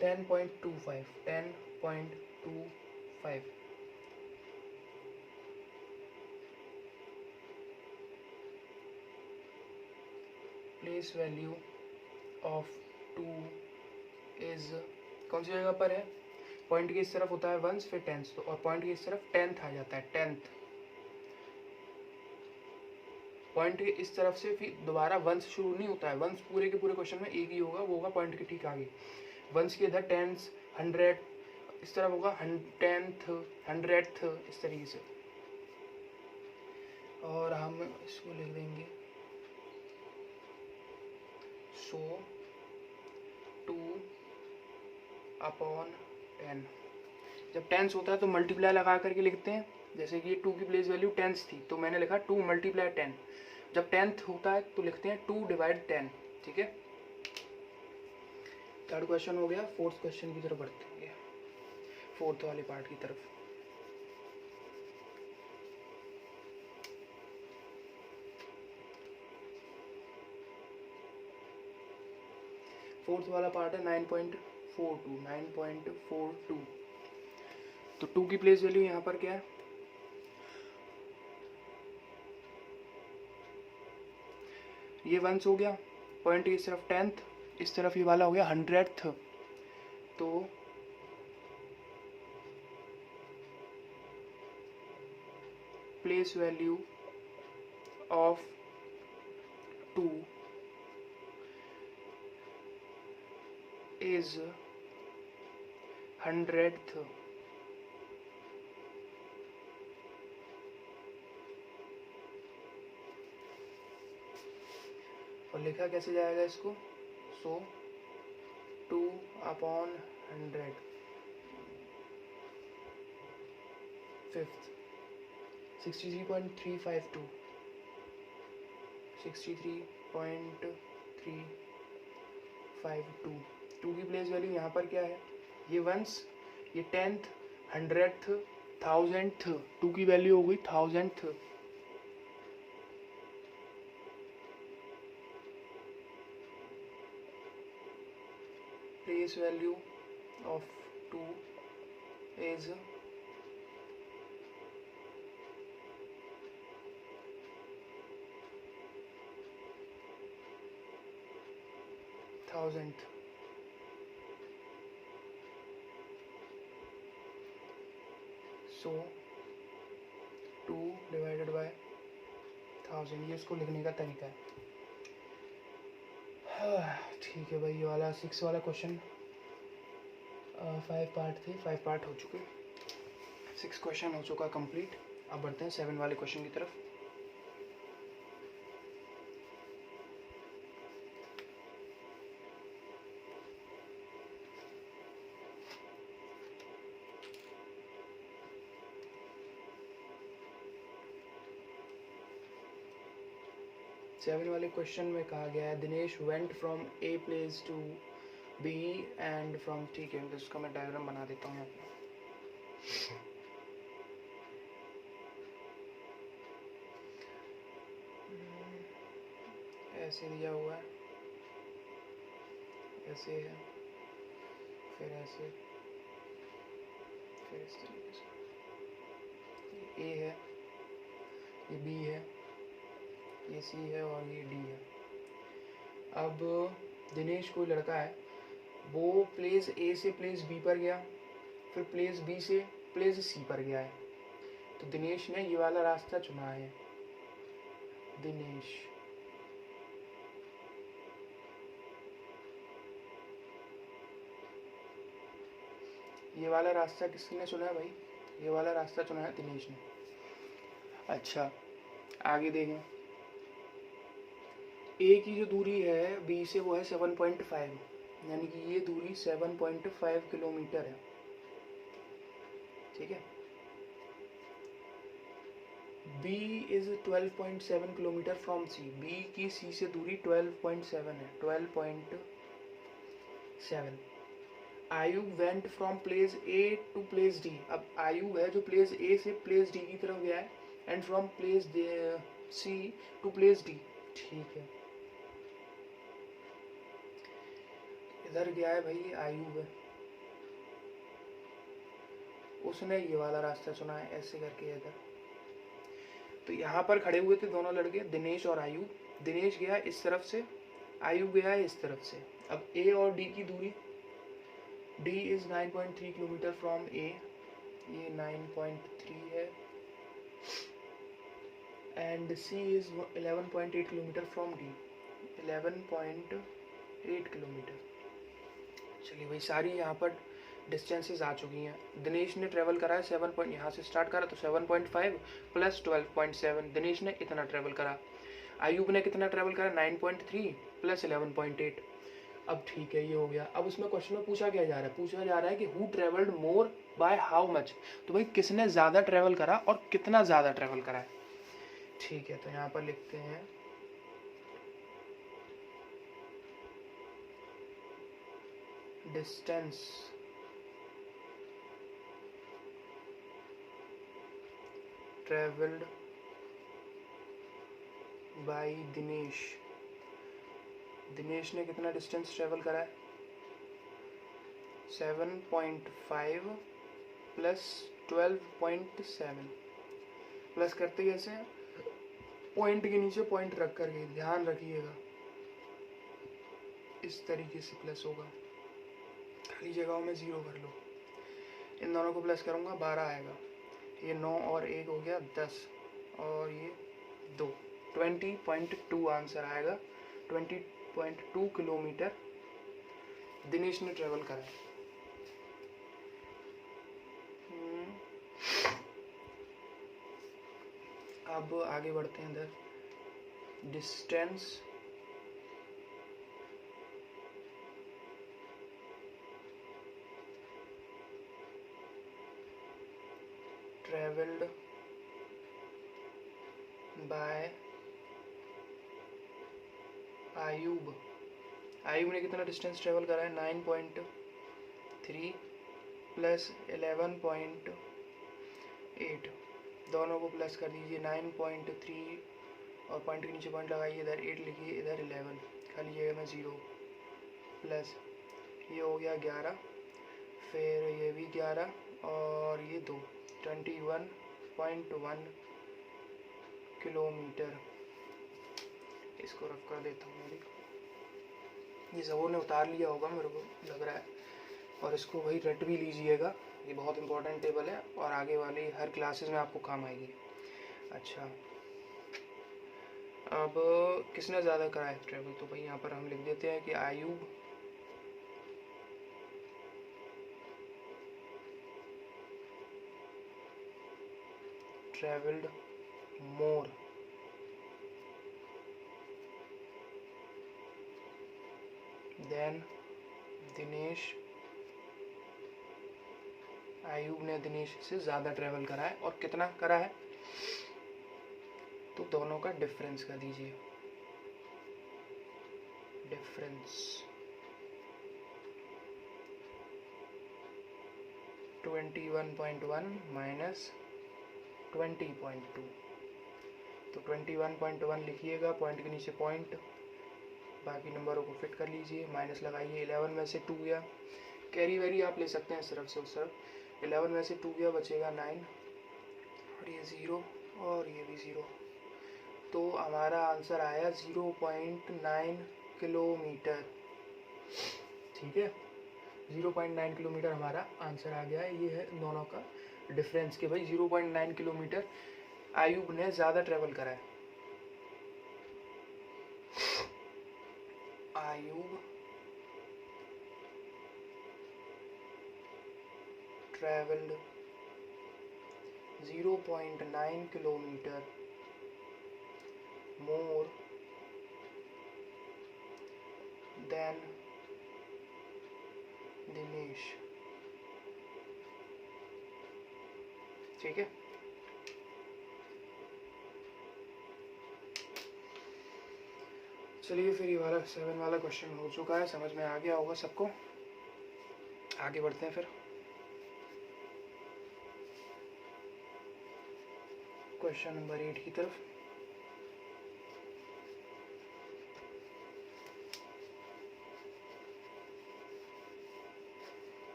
10.25 place value of 2 is कौन सी जगह पर है, पॉइंट की इस तरफ होता है 1 फिर 10, तो और पॉइंट की इस तरफ 10th आ जाता है, 10th, पॉइंट के इस तरफ से फिर दोबारा वंस शुरू नहीं होता है, वंस पूरे के पूरे क्वेश्चन में एक ही होगा, वो होगा पॉइंट के ठीक आगे। वंस के इधर टेंस, 100 इस तरफ होगा, 10th 100th इस तरीके से। और हम इसको लिख देंगे सो 2/10। जब टेंस होता है तो मल्टीप्लाई लगा करके लिखते हैं, जैसे कि 2 की प्लेस वैल्यू टेंस थी तो मैंने लिखा 2 × 10। जब 10th होता है तो लिखते हैं 2/10। ठीक है, थर्ड क्वेश्चन हो गया। फोर्थ क्वेश्चन की तरफ बढ़ते हैं, फोर्थ वाले पार्ट की तरफ। फोर्थ वाला पार्ट है 9.42। तो 2 की प्लेस वैल्यू यहाँ पर क्या है, ये वंस हो गया, पॉइंट इस तरफ 10th, इस तरफ ये वाला हो गया 100th। तो place value of 2 is 100th। और लिखा कैसे जाएगा इसको, सो 2/100 फिफ्थ 63.352 63.352। 2 की प्लेस वैल्यू यहाँ पर क्या है, ये वंस, ये 10th 100th 1000th। 2 की वैल्यू हो गई 1000th। Place value of 2 is 1000th। सो 2/1000, ये इसको लिखने का तरीका है। ठीक है भाई, ये वाला 6 वाला क्वेश्चन, 5 पार्ट थे, 5 पार्ट हो चुके, 6 क्वेश्चन हो चुका कंप्लीट। अब बढ़ते हैं 7 वाले क्वेश्चन की तरफ। सेवन वाले क्वेश्चन में कहा गया है Dinesh went from A place to B and from, ठीक है इसका मैं डायग्राम बना देता हूँ आपको। ऐसे दिया हुआ है, ऐसे है, फिर ऐसे, फिर इस तरीके से, ये ए है, ये बी है, ये सी है और ये डी है। अब दिनेश कोई लड़का है, वो प्लेस ए से प्लेस बी पर गया, फिर प्लेस बी से प्लेस सी पर गया है। तो दिनेश ने ये वाला रास्ता चुना है। दिनेश ये वाला रास्ता किसने चुना है भाई, ये वाला रास्ता चुना है दिनेश ने। अच्छा आगे देखें, ए की जो दूरी है बी से वो है 7.5, यानी कि ये दूरी 7.5 किलोमीटर है। ठीक है, B is 12.7 kilometre from C, B की सी से दूरी 12.7 है, 12.7। Ayub went from place A to place D. अब आयुब है जो प्लेस ए से प्लेस डी की तरफ गया है, and from place C to place D. ठीक है, इधर गया है भाई आयुब है, उसने ये वाला रास्ता चुना है, ऐसे करके इधर। तो यहाँ पर खड़े हुए थे दोनों लड़के, दिनेश और आयुब। दिनेश गया इस तरफ से, आयुब गया है इस तरफ से। अब ए और डी की दूरी, डी इज 9.3 किलोमीटर फ्रॉम ए, ये 9.3 है, and C is 11.8 kilometre from D, 11.8 kilometre. चलिए भाई सारी यहाँ पर डिस्टेंसेस आ चुकी हैं। दिनेश ने ट्रेवल करा है 7 पॉइंट, यहाँ से स्टार्ट करा तो 7.5 प्लस 12.7, दिनेश ने इतना ट्रेवल करा। आयुब ने कितना ट्रेवल करा, 9.3 प्लस 11.8। अब ठीक है, ये हो गया। अब उसमें क्वेश्चन में पूछा क्या जा रहा है, पूछा जा रहा है कि who travelled more by how much. तो भाई किसने ज़्यादा ट्रेवल करा और कितना ज़्यादा ट्रेवल करा है। ठीक है, तो यहाँ पर लिखते हैं distance travelled by Dinesh. Dinesh ने कितना डिस्टेंस ट्रेवल करा है, 7.5 प्लस 12.7। प्लस करते कैसे हैं, पॉइंट के नीचे पॉइंट रख करके, ध्यान रखिएगा इस तरीके से प्लस होगा, खाली जगहों में 0 कर लो। इन दोनों को प्लस करूँगा 12 आएगा, ये 9 और 1 हो गया 10 और ये 2, 20.2 आंसर आएगा। 20.2 किलोमीटर दिनेश ने ट्रेवल करा है। अब आगे बढ़ते हैं इधर। Distance travelled by Ayub. Ayub ने कितना डिस्टेंस ट्रेवल करा है, 9.3 प्लस 11.8। दोनों को प्लस कर दीजिए, 9.3 और पॉइंट के नीचे पॉइंट लगाइए, इधर 8 लिखिए, इधर 11, खाली जगह में 0 प्लस ये हो गया 11, फिर ये भी 11 और ये 2, 21.1 किलोमीटर। इसको रख कर देता हूँ मैं, ये सबों ने उतार लिया होगा मेरे को लग रहा है, और इसको वही रट भी लीजिएगा, ये बहुत इंपॉर्टेंट टेबल है और आगे वाली हर क्लासेस में आपको काम आएगी। अच्छा, अब किसने ज़्यादा करा है ट्रेवल, तो भाई यहाँ पर हम लिख देते हैं कि Ayub travelled more than Dinesh. Ayub ने दिनेश से ज़्यादा ट्रेवल करा है और कितना करा है, तो दोनों का डिफरेंस कर दीजिए, डिफरेंस 21.1 माइनस 20.2, तो 21.1 लिखिएगा, पॉइंट के नीचे पॉइंट, बाकी नंबरों को फिट कर लीजिए, माइनस लगाइए, 11 में से 2 गया, कैरी वेरी आप ले सकते हैं सिर्फ से उस तरफ, 11 में से 2 गया, बचेगा 9 और ये 0 और ये भी 0, तो हमारा आंसर आया 0.9 किलोमीटर। ठीक है, 0.9 किलोमीटर हमारा आंसर आ गया है। ये है दोनों का डिफरेंस कि भाई 0.9 किलोमीटर आयुब ने ज़्यादा ट्रेवल करा है। Ayub travelled 0.9 kilometre more than Dinesh. ठीक है, चलिए फिर ये वाला 7 वाला क्वेश्चन हो चुका है, समझ में आ गया होगा सबको। आगे बढ़ते हैं फिर क्वेश्चन नंबर 8 की तरफ।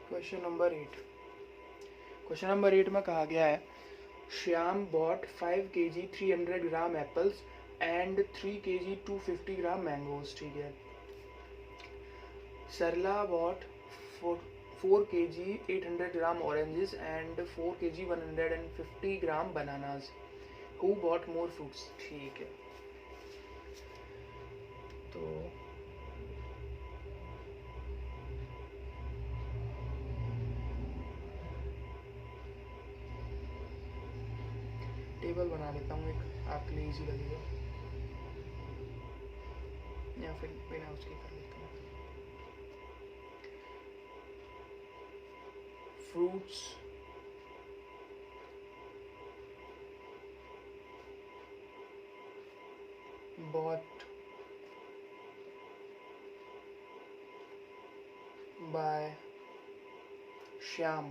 क्वेश्चन नंबर 8 में कहा गया है Shyam bought 5 kg 300 gram apples and 3 kg 250 gram mangoes. ठीक है. Sarla bought 4 kg 800 gram oranges and 4 kg 150 gram bananas. Who bought more fruits? ठीक है. तो टेबल बना लेता हूँ एक, आपके लिए इजी लगेगा, या फिर बिना उसके कर लेता हूँ. Fruits bought by Shyam.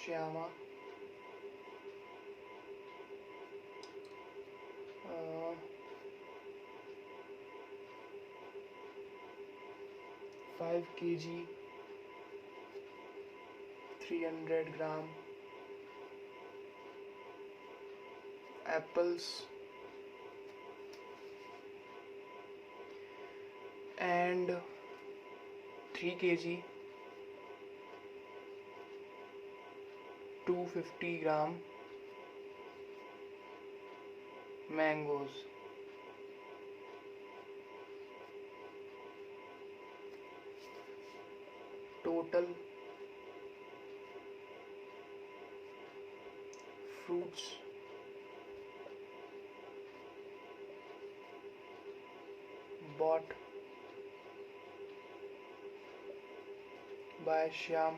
Shyama 5 kg 300 gram apples and 3 kg 250 gram mangoes. Total fruits bought by Shyam.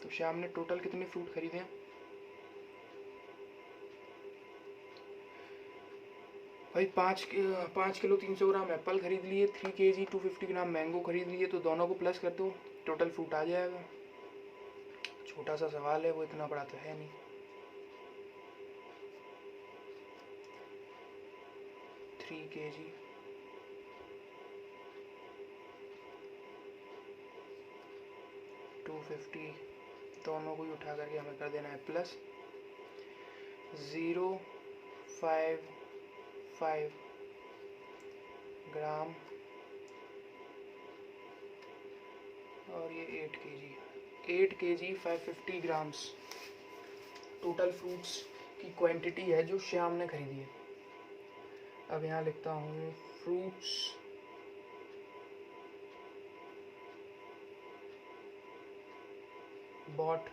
तो श्याम ने टोटल कितने फ्रूट खरीदे हैं भाई? 5 किलो 300 ग्राम एप्पल खरीद लिए, 3 kg 250 ग्राम मैंगो खरीद लिए, तो दोनों को प्लस कर दो, टोटल फ्रूट आ जाएगा. छोटा सा सवाल है, वो इतना बड़ा तो है नहीं. थ्री kg 250, दोनों को ही उठा करके हमें कर देना है प्लस 0.55 ग्राम, और ये 8 kg 550 ग्राम्स टोटल फ्रूट्स की क्वांटिटी है जो श्याम ने खरीदी है. अब यहाँ लिखता हूँ फ्रूट्स bought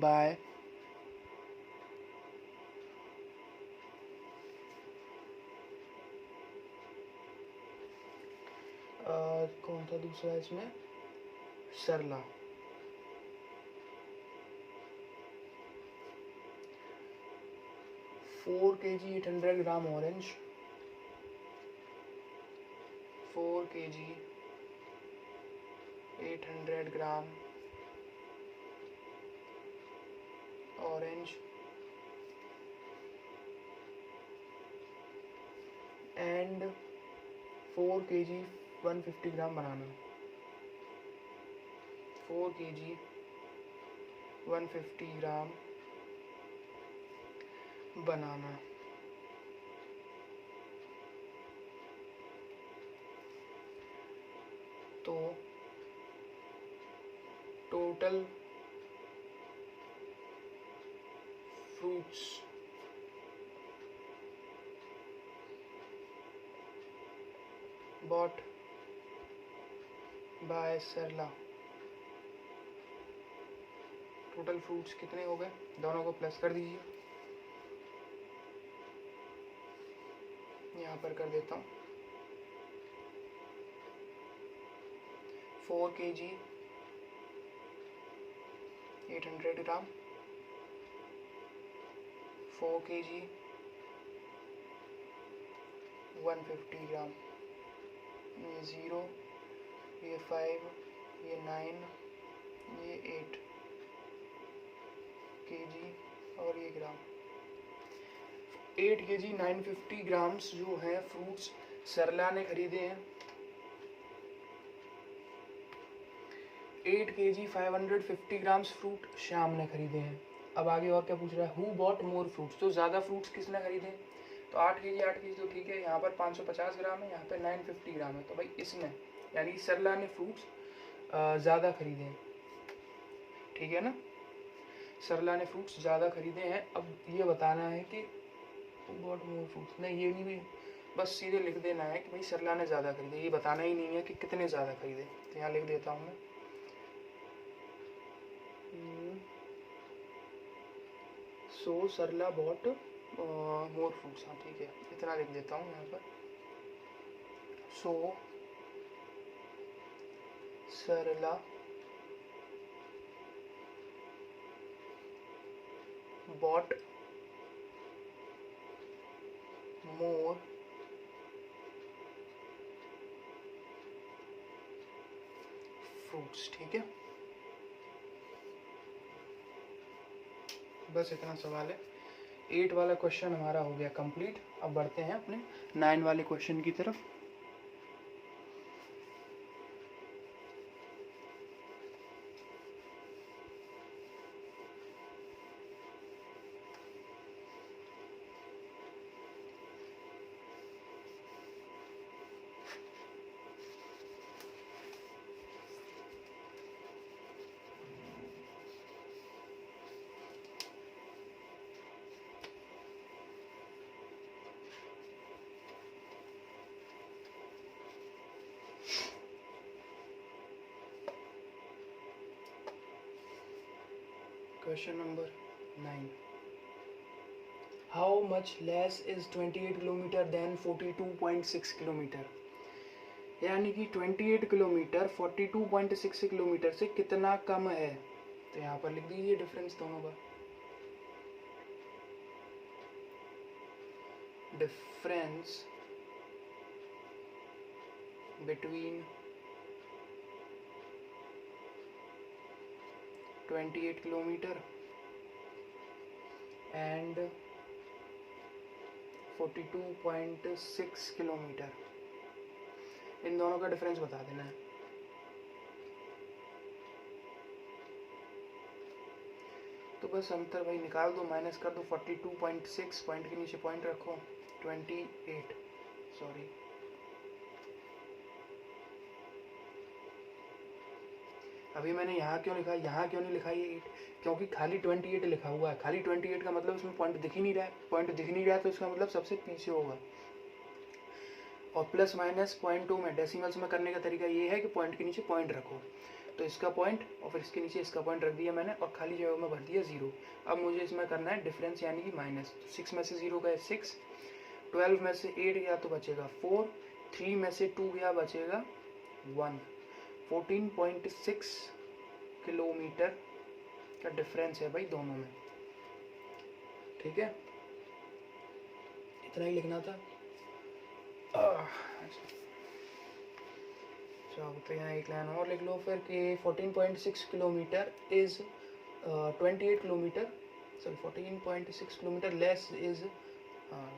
by कौन था दूसरा इसमें? Sarla. Four kg 800 gram orange, 4 kg 800 gram orange and 4 kg 150 gram banana. 4 kg 150 gram banana. तो total fruits bought by Sarla. Total fruits कितने हो गए? दोनों को प्लस कर दीजिए. यहाँ पर कर देता हूँ 4 kg 800 ग्राम, 4 kg 150 ग्राम, ये 0, ये 5, ये 9, ये 8 kg और ये ग्राम. 8 kg 950 ग्राम्स जो है फ्रूट्स सरला ने खरीदे हैं। 8 kg 550 ग्राम्स फ्रूट श्याम ने खरीदे हैं। अब आगे और क्या पूछ रहा है, हु बॉट मोर फ्रूट्स, तो ज़्यादा फ्रूट्स किसने खरीदे। तो 8 kg तो ठीक है, यहाँ पर 550 ग्राम है, यहाँ पर 950 ग्राम है, तो भाई इसमें यानी सरला ने फ्रूट्स ज़्यादा खरीदे हैं, ठीक है ना। सरला ने फ्रूट्स ज़्यादा खरीदे हैं। अब ये बताना है कि बॉट मोर फ्रूट्स, नहीं ये नहीं भी, बस सीधे लिख देना है कि भाई सरला ने ज़्यादा खरीदे, ये बताना ही नहीं है कि कितने ज़्यादा खरीदे। तो यहाँ लिख देता हूँ मैं, सो सरला बॉट मोर फ्रूट्स, हाँ ठीक है, इतना लिख देता हूँ यहाँ पर। सो सरला बॉट मोर फ्रूट्स, ठीक है। बस इतना सवाल है। 8 वाला क्वेश्चन हमारा हो गया कंप्लीट। अब बढ़ते हैं अपने 9 वाले क्वेश्चन की तरफ। Question number 9. How much less is 28 kilometre than 42.6 kilometre. यानी कि 28 किलोमीटर 42.6 किलोमीटर से कितना कम है। तो यहाँ पर लिख दीजिए डिफरेंस दोनों का। Difference between 28 kilometre and 42.6 kilometre, इन दोनों का डिफरेंस बता देना है। तो बस अंतर भाई निकाल दो, माइनस कर दो 42.6, पॉइंट के नीचे पॉइंट रखो, 28 सॉरी अभी मैंने यहाँ क्यों लिखा, यहाँ क्यों नहीं लिखा ये 8, क्योंकि खाली 28 लिखा हुआ है। खाली 28 का मतलब इसमें पॉइंट दिख ही नहीं रहा है, पॉइंट दिख नहीं रहा है तो इसका मतलब सबसे पीछे होगा। और प्लस माइनस 0.2 में डेसिमल्स में करने का तरीका ये है कि पॉइंट के नीचे पॉइंट रखो। तो इसका पॉइंट और फिर इसके नीचे इसका पॉइंट रख दिया मैंने और खाली जगह में भर दिया 0। अब मुझे इसमें करना है डिफरेंस यानी कि माइनस। तो 6 में से 0 गया 6, 12 में से 8 गया तो बचेगा 4, 3 में से 2 गया बचेगा 1। 14.6 किलोमीटर का डिफरेंस है भाई दोनों में, ठीक है। इतना ही लिखना था। चलो तो यहाँ एक लाइन और लिख लो फिर कि 14.6 kilometre is 28 kilometre, sorry 14.6 kilometre less is,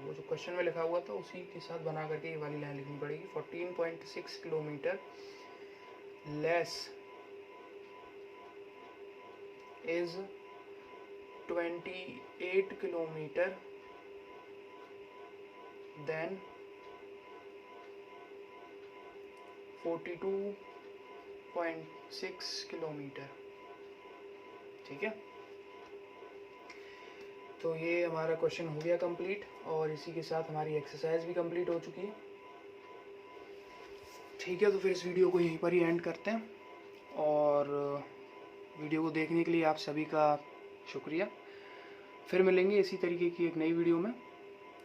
वो जो क्वेश्चन में लिखा हुआ था उसी के साथ बना करके ये वाली लाइन लिखनी पड़ेगी। 14.6 kilometre less is 28 kilometre then 42.6 kilometre, ठीक है। तो ये हमारा क्वेश्चन हो गया कंप्लीट और इसी के साथ हमारी एक्सरसाइज भी कंप्लीट हो चुकी है, ठीक है। तो फिर इस वीडियो को यहीं पर ही एंड करते हैं और वीडियो को देखने के लिए आप सभी का शुक्रिया। फिर मिलेंगे इसी तरीके की एक नई वीडियो में,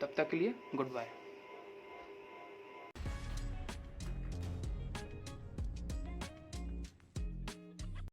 तब तक के लिए गुड बाय।